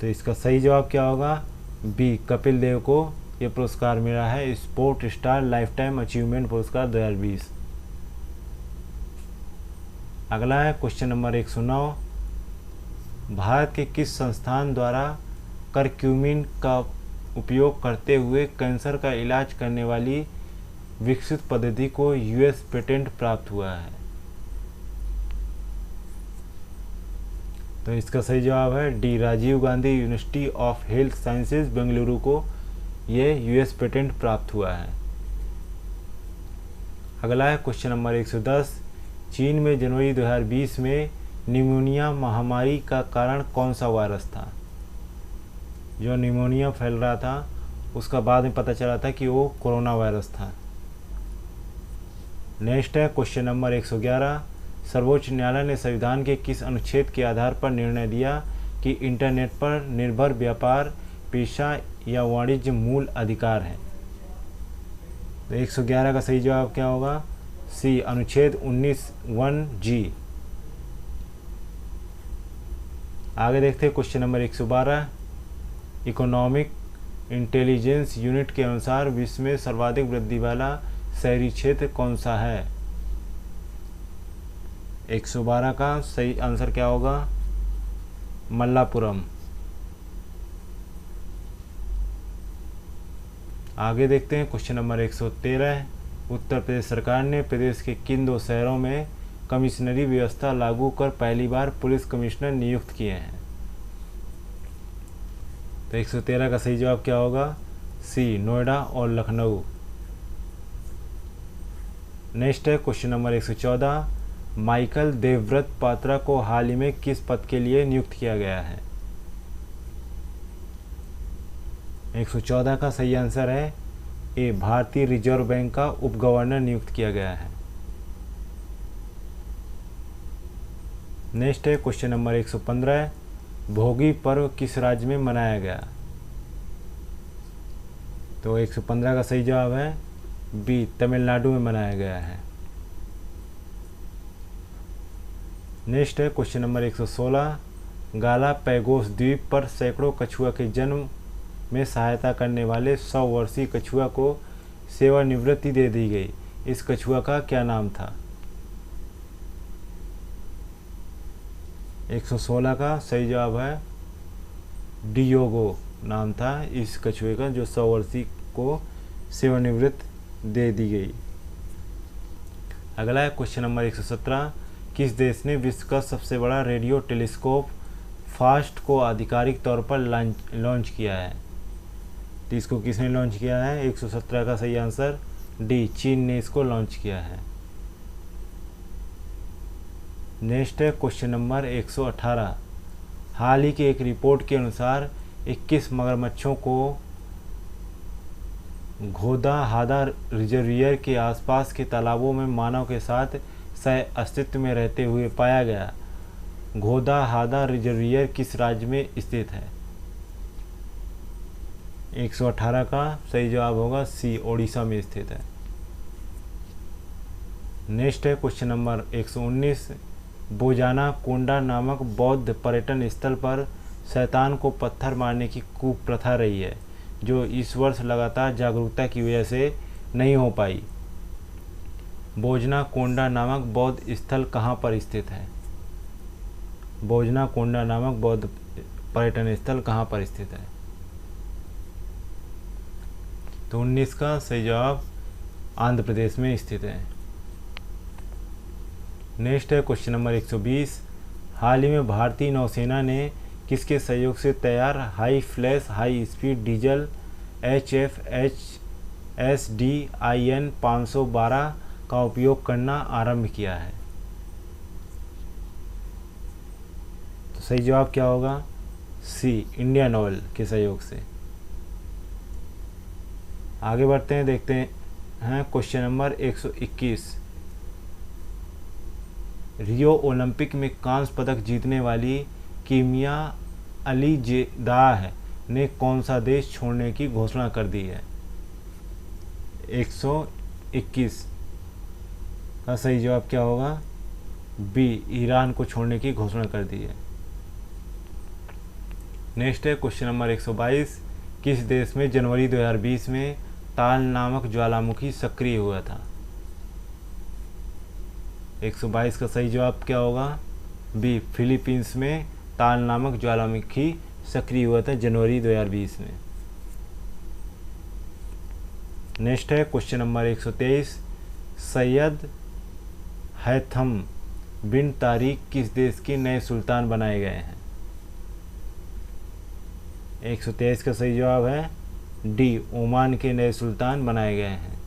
तो इसका सही जवाब क्या होगा? बी, कपिल देव को यह पुरस्कार मिला है, sport star life time achievement पुरस्कार 2020। अगला है क्वेश्चन नंबर 109। भारत के किस संस्थान द्वारा करक्यूमिन का उपयोग करते हुए कैंसर का इलाज करने वाली विकसित पद्धति को यूएस पेटेंट प्राप्त हुआ है? तो इसका सही जवाब है D, Rajiv Gandhi university of health sciences Bengaluru को ये यूएस पेटेंट प्राप्त हुआ है। अगला है क्वेश्चन नंबर 110। चीन में जनवरी 2020 में निमोनिया महामारी का कारण कौन सा वायरस था? जो निमोनिया फैल रहा था उसका बाद में पता चला था कि वो कोरोना वायरस था। नेक्स्ट है क्वेश्चन नंबर 111। सर्वोच्च न्यायालय ने संविधान के किस अनुच्छेद के आधार पर निर्णय दिया कि इंटरनेट पर निर्भर व्यापार पेशा या वाणिज्य मूल अधिकार है? तो 111 का सही जवाब क्या होगा? सी, अनुच्छेद 19(1)(g। आगे देखते हैं question number 112। Economic intelligence unit के अनुसार विश्व में सर्वाधिक वृद्धि वाला शहरी क्षेत्र कौन सा है? 112 का सही आंसर क्या होगा? मल्लापुरम। आगे देखते हैं क्वेश्चन नंबर 113। उत्तर प्रदेश सरकार ने प्रदेश के किन 2 शहरों में कमिश्नरी व्यवस्था लागू कर पहली बार पुलिस कमिश्नर नियुक्त किए हैं? तो 113 का सही जवाब क्या होगा? सी, नोएडा और लखनऊ। नेक्स्ट है question number 114। Michael Devvrat Patra को हाल ही में किस पद के लिए नियुक्त किया गया है? 114 का सही आंसर है ए, भारतीय रिजर्व बैंक का उप गवर्नर नियुक्त किया गया है। नेक्स्ट है क्वेश्चन नंबर 115। भोगी पर्व किस राज्य में मनाया गया? तो 115 का सही जवाब है बी, तमिलनाडु में मनाया गया है। नेक्स्ट है क्वेश्चन नंबर 116। गालापैगोस द्वीप पर सैकड़ों कछुआ के जन्म में सहायता करने वाले 100 वर्षीय कछुआ को सेवानिवृत्ति दे दी गई। इस कछुआ का क्या नाम था? 116 का सही जवाब है डियोगो नाम था इस कछुए का, जो 100 वर्षीय को सेवानिवृत्त दे दी गई। अगला है क्वेश्चन नंबर 117। किस देश ने विश्व का सबसे बड़ा रेडियो टेलीस्कोप फास्ट को आधिकारिक तौर पर लॉन्च किया है? तो इसको किसने लॉन्च किया है? 117 का सही आंसर डी, चीन ने इसको लॉन्च किया है। नेक्स्ट है क्वेश्चन नंबर 118। हाल ही की एक रिपोर्ट के अनुसार 21 मगरमच्छों को घोदा-हादा रिजर्वियर के आसपास के तालाबों में मानव के साथ सह अस्तित्व में रहते हुए पाया गया। घोदा-हादा रिजर्वियर किस राज्य में स्थित है? 118 का सही जवाब होगा सी, ओडिशा में स्थित है। नेक्स्ट है क्वेश्चन नंबर 119। बोजाना कोंडा नामक बौद्ध पर्यटन स्थल पर शैतान को पत्थर मारने की कुप्रथा रही है, जो इस वर्ष लगातार जागरूकता की वजह से नहीं हो पाई। बोजना कोंडा नामक बौद्ध स्थल कहाँ पर स्थित है? बोजना कोंडा नामक बौद्ध पर्यटन स्थल कहाँ पर स्थित है? तो 19 का सही जवाब आंध्र प्रदेश में स्थित है। नेक्स्ट है क्वेश्चन नंबर 120। हाल ही में भारतीय नौसेना ने किसके सहयोग से तैयार high flash high speed diesel HFHSDIN 512 का उपयोग करना आरंभ किया है? तो सही जवाब क्या होगा? सी, इंडियन ऑयल के सहयोग से। आगे बढ़ते हैं, देखते हैं क्वेश्चन नंबर 121। रियो ओलंपिक में कांस्य पदक जीतने वाली कीमिया अलीजेदाह ने कौन सा देश छोड़ने की घोषणा कर दी है? 121 का सही जवाब क्या होगा? बी, ईरान को छोड़ने की घोषणा कर दी है। नेक्स्ट है क्वेश्चन नंबर 122। किस देश में जनवरी 2020 में ताल नामक ज्वालामुखी सक्रिय हुआ था? 122 का सही जवाब क्या होगा? बी, फिलीपींस में ताल नामक ज्वालामुखी सक्रिय हुआ था जनवरी 2020 में। नेक्स्ट है क्वेश्चन नंबर 123। सैयद हैथम बिन तारिक किस देश के नए सुल्तान बनाए गए हैं? 123 का सही जवाब है डी, ओमान के नए सुल्तान बनाए गए हैं।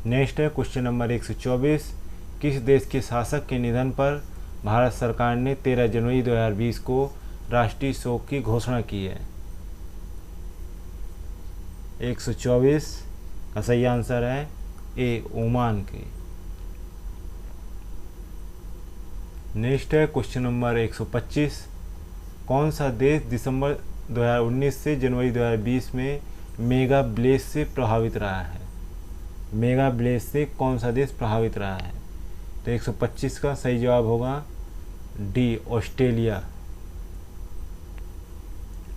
नेक्स्ट है क्वेश्चन नंबर 124। किस देश के शासक के निधन पर भारत सरकार ने 13 जनवरी 2020 को राष्ट्रीय शोक की घोषणा की है? 124 का सही आंसर है ए, ओमान के। नेक्स्ट है क्वेश्चन नंबर 125। कौन सा देश दिसंबर 2019 से जनवरी 2020 में मेगा ब्लेज से प्रभावित रहा है? मेगा ब्लेज से कौन सा देश प्रभावित रहा है? तो 125 का सही जवाब होगा डी, ऑस्ट्रेलिया।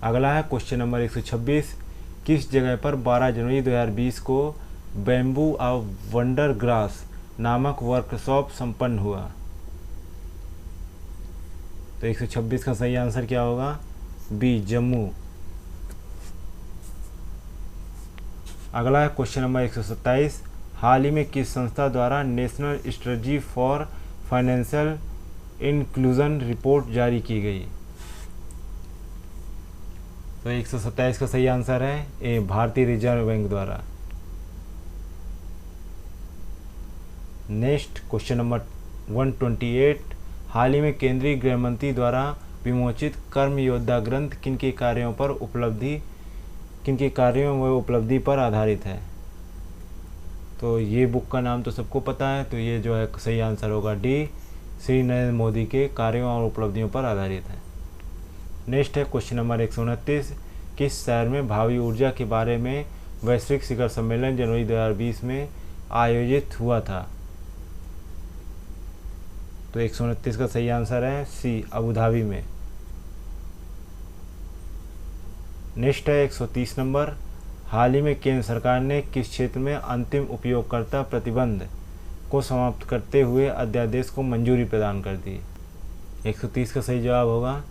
अगला है क्वेश्चन नंबर 126। किस जगह पर 12 जनवरी 2020 को बैम्बू ऑफ वंडर ग्रास नामक वर्कशॉप संपन्न हुआ। तो 126 का सही आंसर क्या होगा? बी, जम्मू। अगला है क्वेश्चन नंबर 127, हाल ही में किस संस्था द्वारा national strategy for financial inclusion report जारी की गई? तो 127 का सही आंसर है ए, भारतीय रिजर्व बैंक द्वारा। नेक्स्ट क्वेश्चन नंबर 128, हाल ही में केंद्रीय गृह मंत्री द्वारा विमोचित कर्म योद्धा ग्रंथ किनके कार्यों व उपलब्धि पर आधारित है? तो ये बुक का नाम तो सबको पता है, तो ये जो है सही आंसर होगा डी, श्री नरेंद्र मोदी के कार्यों और उपलब्धियों पर आधारित है। नेक्स्ट है क्वेश्चन नंबर 129, किस शहर में भावी ऊर्जा के बारे में वैश्विक शिखर सम्मेलन जनवरी 2020 में आयोजित हुआ था? तो 129 का सही आंसर है सी, अबू धाबी में। नेक्स्ट है 130 नंबर, हाल ही में केंद्र सरकार ने किस क्षेत्र में अंतिम उपयोगकर्ता प्रतिबंध को समाप्त करते हुए अध्यादेश को मंजूरी प्रदान कर दी? 130 का सही जवाब होगा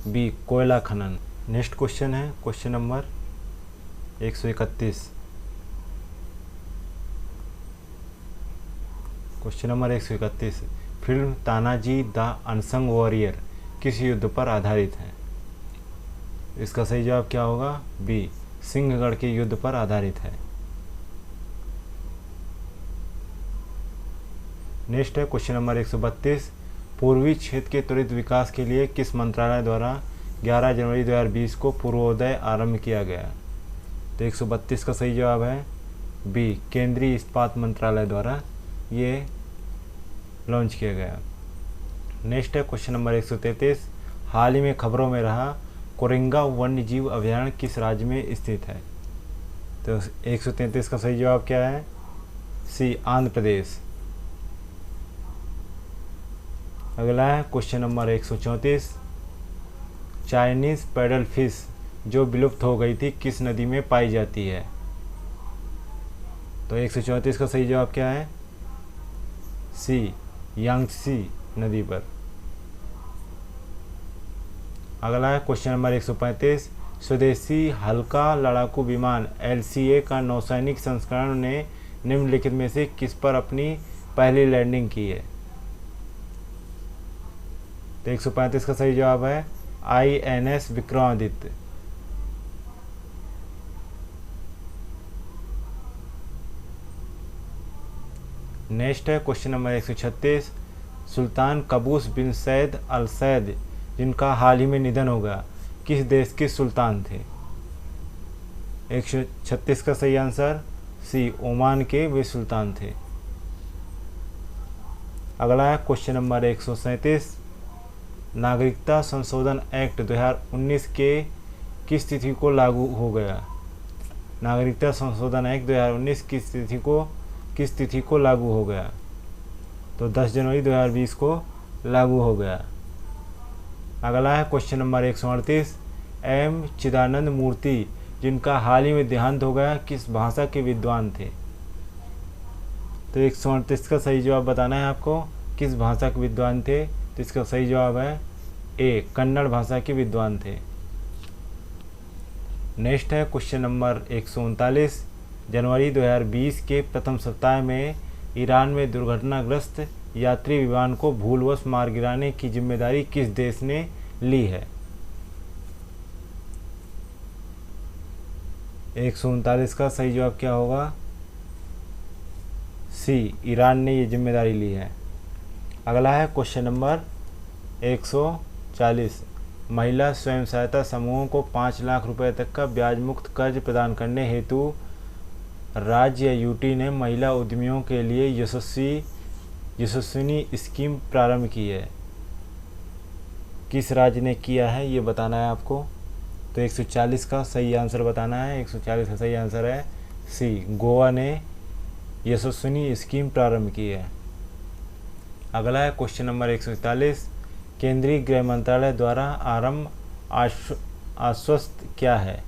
बी, कोयला खनन। नेक्स्ट क्वेश्चन है question number 131। Question number 131, film Tanaji the unsung warrior किस युद्ध पर आधारित है? इसका सही जवाब क्या होगा? बी, सिंहगढ़ के युद्ध पर आधारित है। नेक्स्ट है क्वेश्चन नंबर 132, पूर्वी क्षेत्र के त्वरित विकास के लिए किस मंत्रालय द्वारा 11 जनवरी 2020 को पूर्वोदय आरंभ किया गया? तो 132 का सही जवाब है बी, केंद्रीय इस्पात मंत्रालय द्वारा ये लॉन्च किया गया। नेक्स्ट है क्वेश्चन नंबर 133, हाल ही में खबरों में रहा कोरिंगा वन्य जीव अभयारण्य किस राज्य में स्थित है? तो 133 का सही जवाब क्या है? सी, आंध्र प्रदेश। अगला है question number 134, Chinese pedal fish जो विलुप्त हो गई थी किस नदी में पाई जाती है? तो 134 का सही जवाब क्या है? सी, यांगत्सी नदी पर। अगला है क्वेश्चन नंबर 135, स्वदेशी हल्का लड़ाकू विमान LCA का नौसैनिक संस्करण ने निम्नलिखित में से किस पर अपनी पहली लैंडिंग की है? तो 135 का सही जवाब है INS विक्रमादित्य। नेक्स्ट है क्वेश्चन नंबर 136, सुल्तान कबूस बिन सैद अल सैद जिनका हाल ही में निधन हो गया किस देश के सुल्तान थे? 136 का सही आंसर सी, ओमान के वे सुल्तान थे। अगला है क्वेश्चन नंबर 137, नागरिकता संशोधन एक्ट 2019 के किस तिथि को लागू हो गया? नागरिकता संशोधन एक्ट 2019 किस तिथि को लागू हो गया? तो 10 जनवरी 2020 को लागू हो गया। अगला है क्वेश्चन नंबर 138, एम चिदानंद मूर्ति जिनका हाल ही में देहांत हो गया किस भाषा के विद्वान थे? तो 138 का सही जवाब बताना है आपको, किस भाषा के विद्वान थे? तो इसका सही जवाब है ए, कन्नड़ भाषा के विद्वान थे। नेक्स्ट है क्वेश्चन नंबर 139, जनवरी 2020 के प्रथम सप्ताह में ईरान में दुर्घटनाग्रस्त यात्री विमान को भूलवश मार गिराने की जिम्मेदारी किस देश ने ली है? 139 का सही जवाब क्या होगा? सी, ईरान ने ये जिम्मेदारी ली है। अगला है क्वेश्चन नंबर 140, महिला स्वयं सहायता समूहों को 5 लाख रुपए तक का ब्याज मुक्त कर्ज प्रदान करने हेतु राज्य या यूटी ने महिला उद्यमियों के लिए यशस्विनी स्कीम प्रारंभ की है। किस राज्य ने किया है ये बताना है आपको। तो 140 का सही आंसर बताना है। 140 का सही आंसर है सी, गोवा ने यशस्विनी स्कीम प्रारंभ की है। अगला है क्वेश्चन नंबर 141, केंद्रीय गृह मंत्रालय द्वारा आरंभ आश्वस्त क्या है?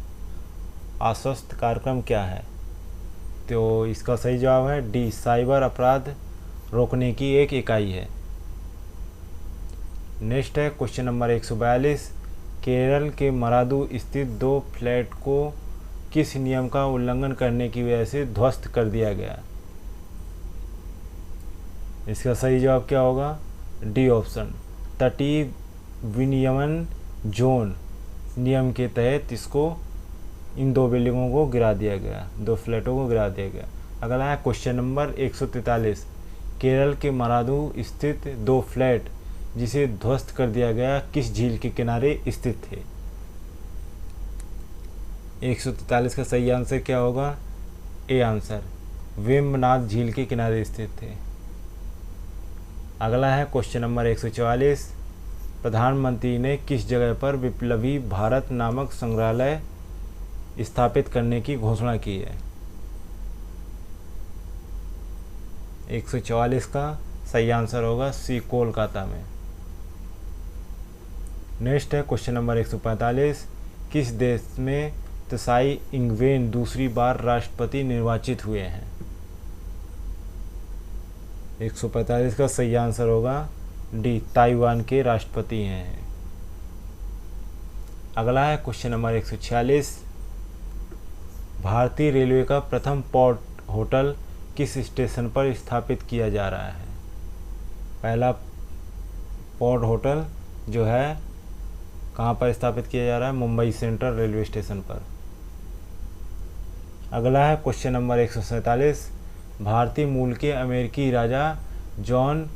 आश्वस्त कार्यक्रम क्या है? तो इसका सही जवाब है डी, साइबर अपराध रोकने की एक इकाई है। नेक्स्ट है क्वेश्चन नंबर 142, केरल के मरादू स्थित 2 फ्लैट को किस नियम का उल्लंघन करने की वजह से ध्वस्त कर दिया गया? इसका सही जवाब क्या होगा? डी ऑप्शन, तटीय विनियमन जोन नियम के तहत इसको इन 2 बिल्डिंगों को गिरा दिया गया, 2 फ्लैटों को गिरा दिया गया। अगला है क्वेश्चन नंबर 143, केरल के मरादू स्थित 2 फ्लैट जिसे ध्वस्त कर दिया गया किस झील के किनारे स्थित थे? 143 का सही आंसर क्या होगा? ए आंसर, वेम्बनाथ झील के किनारे स्थित थे। अगला है क्वेश्चन नंबर 144, प्रधानमंत्री ने किस जगह पर विप्लवी भारत नामक संग्रहालय स्थापित करने की घोषणा की है? 144 का सही आंसर होगा सी, कोलकाता में। नेक्स्ट है क्वेश्चन नंबर 145, किस देश में त्साई इंगवेन दूसरी बार राष्ट्रपति निर्वाचित हुए हैं? 145 का सही आंसर होगा डी, ताइवान के राष्ट्रपति हैं। अगला है क्वेश्चन नंबर 146, भारतीय रेलवे का प्रथम पोर्ट होटल किस स्टेशन पर स्थापित किया जा रहा है? पहला पोर्ट होटल जो है कहाँ पर स्थापित किया जा रहा है? मुंबई सेंट्रल रेलवे स्टेशन पर। अगला है क्वेश्चन नंबर 147, भारतीय मूल के अमेरिकी राजा जॉन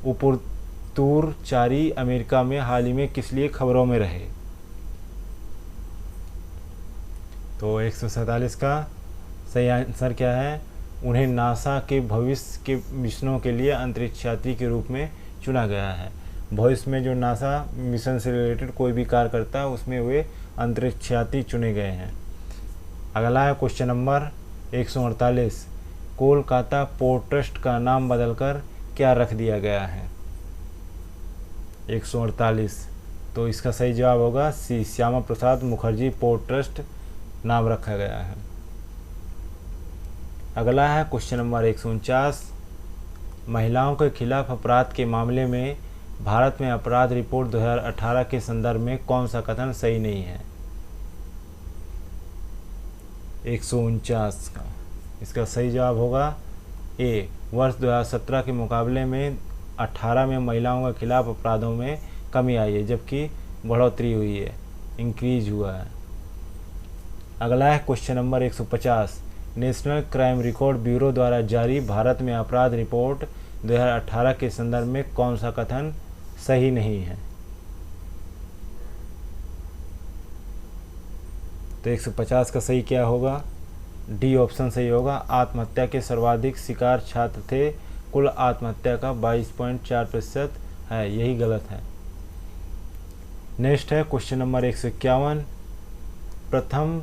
उपुतूरचारी अमेरिका में हाल ही में किस लिए खबरों में रहे? तो 147 का सही आंसर क्या है? उन्हें नासा के भविष्य के मिशनों के लिए अंतरिक्ष यात्री के रूप में चुना गया है। भविष्य में जो नासा मिशन से रिलेटेड कोई भी कार्य करता है उसमें वे अंतरिक्ष यात्री चुने गए हैं। अगला है question number 148, Kolkata port trust का नाम बदलकर क्या रख दिया गया है? 148, तो इसका सही जवाब होगा सी, श्यामा प्रसाद मुखर्जी पोर्ट ट्रस्ट नाम रखा गया है। अगला है क्वेश्चन नंबर 149, महिलाओं के खिलाफ अपराध के मामले में भारत में अपराध रिपोर्ट 2018 के संदर्भ में कौन सा कथन सही नहीं है? 149 का इसका सही जवाब होगा ए, वर्ष 2017 के मुकाबले में 18 में महिलाओं के खिलाफ अपराधों में कमी आई है, जबकि बढ़ोतरी हुई है, इंक्रीज हुआ है। अगला है question number 150, national crime record bureau द्वारा जारी भारत में अपराध रिपोर्ट 2018 के संदर्भ में कौन सा कथन सही नहीं है? तो 150 का सही क्या होगा? डी ऑप्शन सही होगा, आत्महत्या के सर्वाधिक शिकार छात्र थे, कुल आत्महत्या का 22.4% है, यही गलत है। नेक्स्ट है क्वेश्चन नंबर 151, प्रथम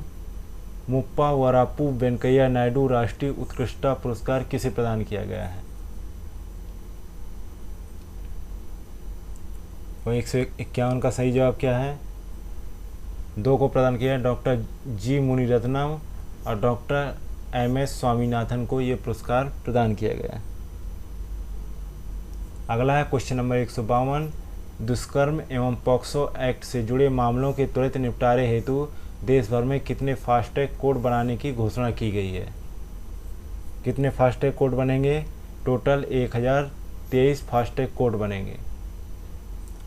मुप्पा वरापू वेंकैया नायडू राष्ट्रीय उत्कृष्टता पुरस्कार किसे प्रदान किया गया है? 151 का सही जवाब क्या है? 2 को प्रदान किया है, डॉक्टर जी मुनिरत्नम और डॉक्टर MS स्वामीनाथन को ये पुरस्कार प्रदान किया गया है। अगला है क्वेश्चन नंबर 152, दुष्कर्म एवं पॉक्सो एक्ट से जुड़े मामलों के त्वरित निपटारे हेतु देश भर में कितने फास्टैग कोड बनाने की घोषणा की गई है? कितने फास्टैग कोड बनेंगे? टोटल 1023 फास्टैग कोड बनेंगे।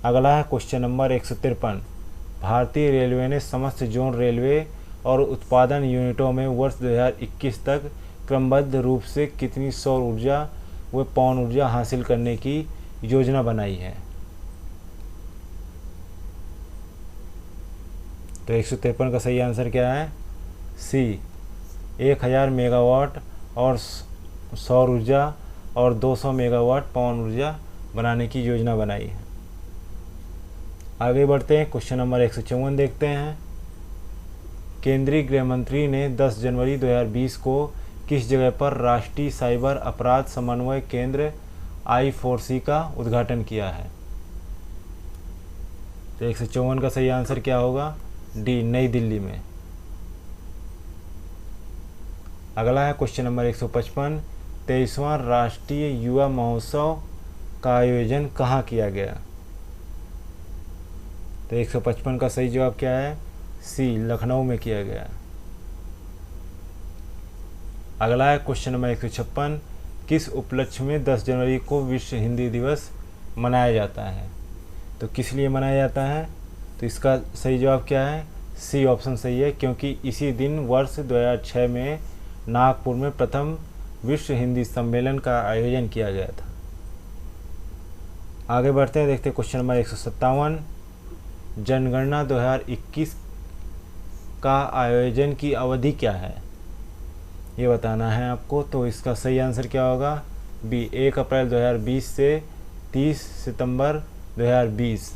अगला है क्वेश्चन नंबर 153, भारतीय रेलवे ने समस्त जोन रेलवे और उत्पादन यूनिटों में वर्ष 2021 तक क्रमबद्ध रूप से कितनी सौर ऊर्जा व पवन ऊर्जा हासिल करने की योजना बनाई है? तो 153 का सही आंसर क्या है? सी, 1000 मेगावाट और सौर ऊर्जा और 200 मेगावाट पवन ऊर्जा बनाने की योजना बनाई है। आगे बढ़ते हैं, क्वेश्चन नंबर 154 देखते हैं। केंद्रीय गृह मंत्री ने 10 जनवरी 2020 को किस जगह पर राष्ट्रीय साइबर अपराध समन्वय केंद्र I4C का उद्घाटन किया है? तो 154 का सही आंसर क्या होगा? डी, नई दिल्ली में। अगला है क्वेश्चन नंबर 155, 23वां राष्ट्रीय युवा महोत्सव का आयोजन कहाँ किया गया? तो 155 का सही जवाब क्या है? सी, लखनऊ में किया गया। अगला है क्वेश्चन नंबर 156, किस उपलक्ष्य में 10 जनवरी को विश्व हिंदी दिवस मनाया जाता है? तो किस लिए मनाया जाता है? तो इसका सही जवाब क्या है? सी ऑप्शन सही है, क्योंकि इसी दिन वर्ष 2006 में नागपुर में प्रथम विश्व हिंदी सम्मेलन का आयोजन किया गया था। आगे बढ़ते हैं, देखते हैं क्वेश्चन नंबर 157, जनगणना 2021 का आयोजन की अवधि क्या है, ये बताना है आपको। तो इसका सही आंसर क्या होगा? बी, 1 अप्रैल 2020 से 30 सितंबर 2020।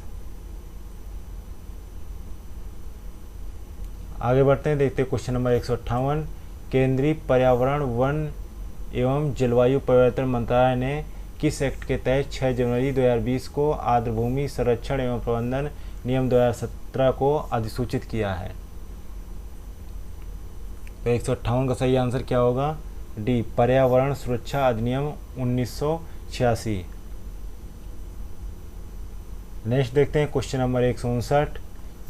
आगे बढ़ते हैं, देखते हैं क्वेश्चन नंबर 158, केंद्रीय पर्यावरण, वन एवं जलवायु परिवर्तन मंत्रालय ने किस एक्ट के तहत 6 जनवरी 2020 को आर्द्रभूमि संरक्षण एवं प्रबंधन नियम 2017 को अधिसूचित किया है? तो 158 का सही आंसर क्या होगा? डी, पर्यावरण सुरक्षा अधिनियम 1986। नेक्स्ट देखते हैं क्वेश्चन नंबर 159,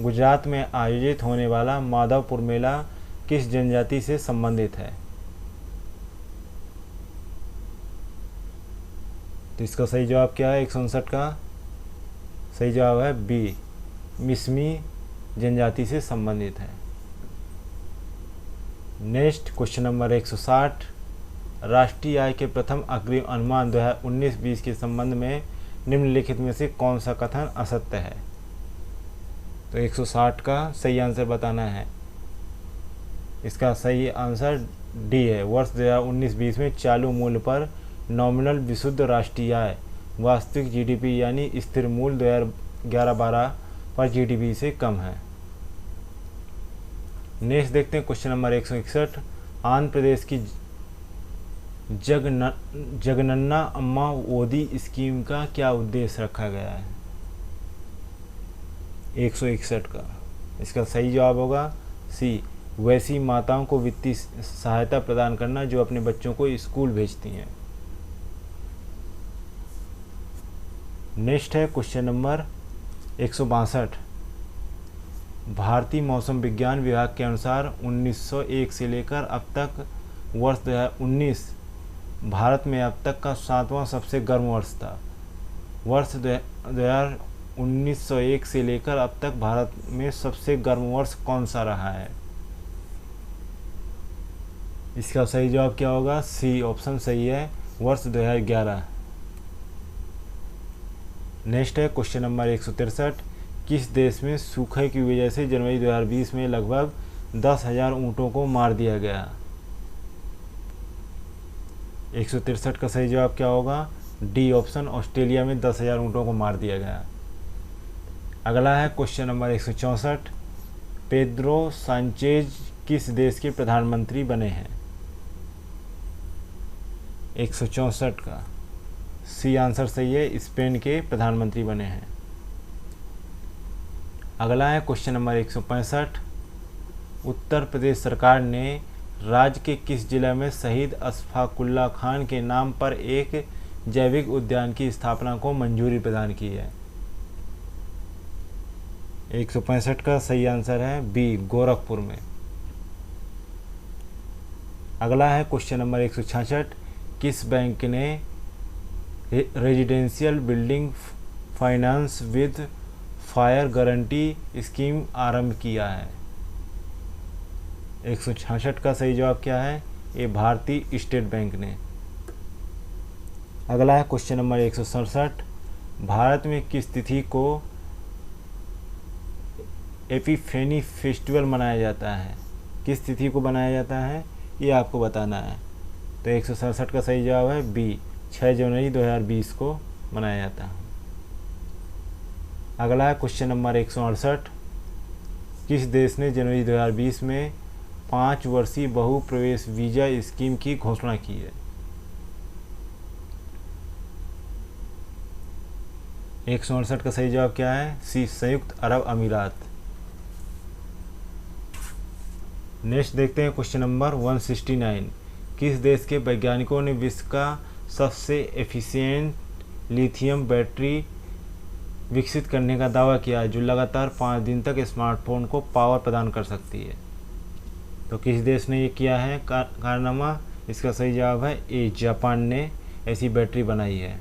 गुजरात में आयोजित होने वाला माधवपुर मेला किस जनजाति से संबंधित है? तो इसका सही जवाब क्या है? 159 का सही जवाब है बी, मिसमी जनजाति से संबंधित है। नेक्स्ट क्वेश्चन नंबर 160, राष्ट्रीय आय के प्रथम अग्रिम अनुमान 2019-20 के संबंध में निम्नलिखित में से कौन सा कथन असत्य है? तो 160 का सही आंसर बताना है। इसका सही आंसर डी है, वर्ष 2019-20 में चालू मूल्य पर नॉमिनल विशुद्ध राष्ट्रीय आय वास्तविक जीडीपी यानी स्थिर मूल्य 2011-12 पर जीडीपी से कम है। नेक्स्ट देखते हैं क्वेश्चन नंबर 161, आंध्र प्रदेश की जगनन्ना अम्मा ओदी स्कीम का क्या उद्देश्य रखा गया है? 161 का इसका सही जवाब होगा सी, वैसी माताओं को वित्तीय सहायता प्रदान करना जो अपने बच्चों को स्कूल भेजती हैं। नेक्स्ट है क्वेश्चन नंबर 162, भारतीय मौसम विज्ञान विभाग के अनुसार 1901 से लेकर अब तक वर्ष 2019 भारत में अब तक का 7वां सबसे गर्म वर्ष था। वर्ष 1901 से लेकर अब तक भारत में सबसे गर्म वर्ष कौन सा रहा है? इसका सही जवाब क्या होगा? सी ऑप्शन सही है, वर्ष 2011। नेक्स्ट है क्वेश्चन नंबर 163, किस देश में सूखे की वजह से जनवरी 2020 में लगभग 10,000 ऊँटों को मार दिया गया? 163 का सही जवाब क्या होगा? डी ऑप्शन, ऑस्ट्रेलिया में 10,000 ऊँटों को मार दिया गया। अगला है क्वेश्चन नंबर 164, पेड्रो सांचेज किस देश के प्रधानमंत्री बने हैं? 164 का सी आंसर सही है, स्पेन के प्रधानमंत्री बने हैं। अगला है क्वेश्चन नंबर 165, उत्तर प्रदेश सरकार ने राज्य के किस जिले में शहीद अशफाकुल्ला खान के नाम पर एक जैविक उद्यान की स्थापना को मंजूरी प्रदान की है? 165 का सही आंसर है बी, गोरखपुर में। अगला है क्वेश्चन नंबर 166, किस बैंक ने residential building finance with fire guarantee scheme आरंभ किया है? 166 का सही जवाब क्या है? ये भारतीय स्टेट बैंक ने। अगला है क्वेश्चन नंबर 167, भारत में किस तिथि को एपिफेनी फेस्टिवल मनाया जाता है? किस तिथि को मनाया जाता है ये आपको बताना है। तो 167 का सही जवाब है बी, 6 जनवरी 2020 को मनाया जाता है। अगला है क्वेश्चन नंबर 168, किस देश ने जनवरी 2020 में 5 वर्षीय बहु प्रवेश वीज़ा स्कीम की घोषणा की है? 168 का सही जवाब क्या है? सी, संयुक्त अरब अमीरात। नेक्स्ट देखते हैं क्वेश्चन नंबर 169, किस देश के वैज्ञानिकों ने विश्व का सबसे एफिशिएंट लिथियम बैटरी विकसित करने का दावा किया जो लगातार 5 दिन तक स्मार्टफोन को पावर प्रदान कर सकती है? तो किस देश ने ये किया है कारनामा? इसका सही जवाब है ए, जापान ने ऐसी बैटरी बनाई है।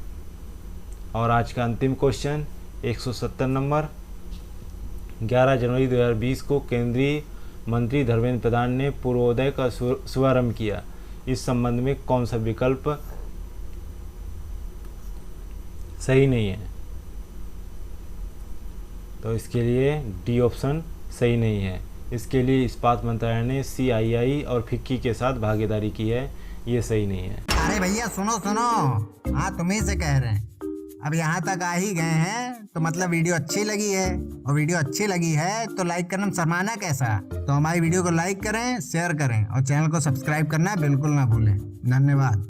और आज का अंतिम क्वेश्चन 170 नंबर। 11 जनवरी 2020 को केंद्रीय मंत्री धर्मेंद्र प्रधान ने पूर्वोदय का शुभारंभ किया। इस संबंध में कौन सा विकल्प सही नहीं है? तो इसके लिए डी ऑप्शन सही नहीं है। इसके लिए इस्पात मंत्रालय ने CII और फिक्की के साथ भागीदारी की है, ये सही नहीं है। अरे भैया सुनो सुनो, हाँ तुम्हीं से कह रहे हैं। अब यहाँ तक आ ही गए हैं तो मतलब वीडियो अच्छी लगी है, और वीडियो अच्छी लगी है तो लाइक करना शर्माना कैसा। तो हमारी वीडियो को लाइक करें, शेयर करें और चैनल को सब्सक्राइब करना बिल्कुल ना भूलें। धन्यवाद।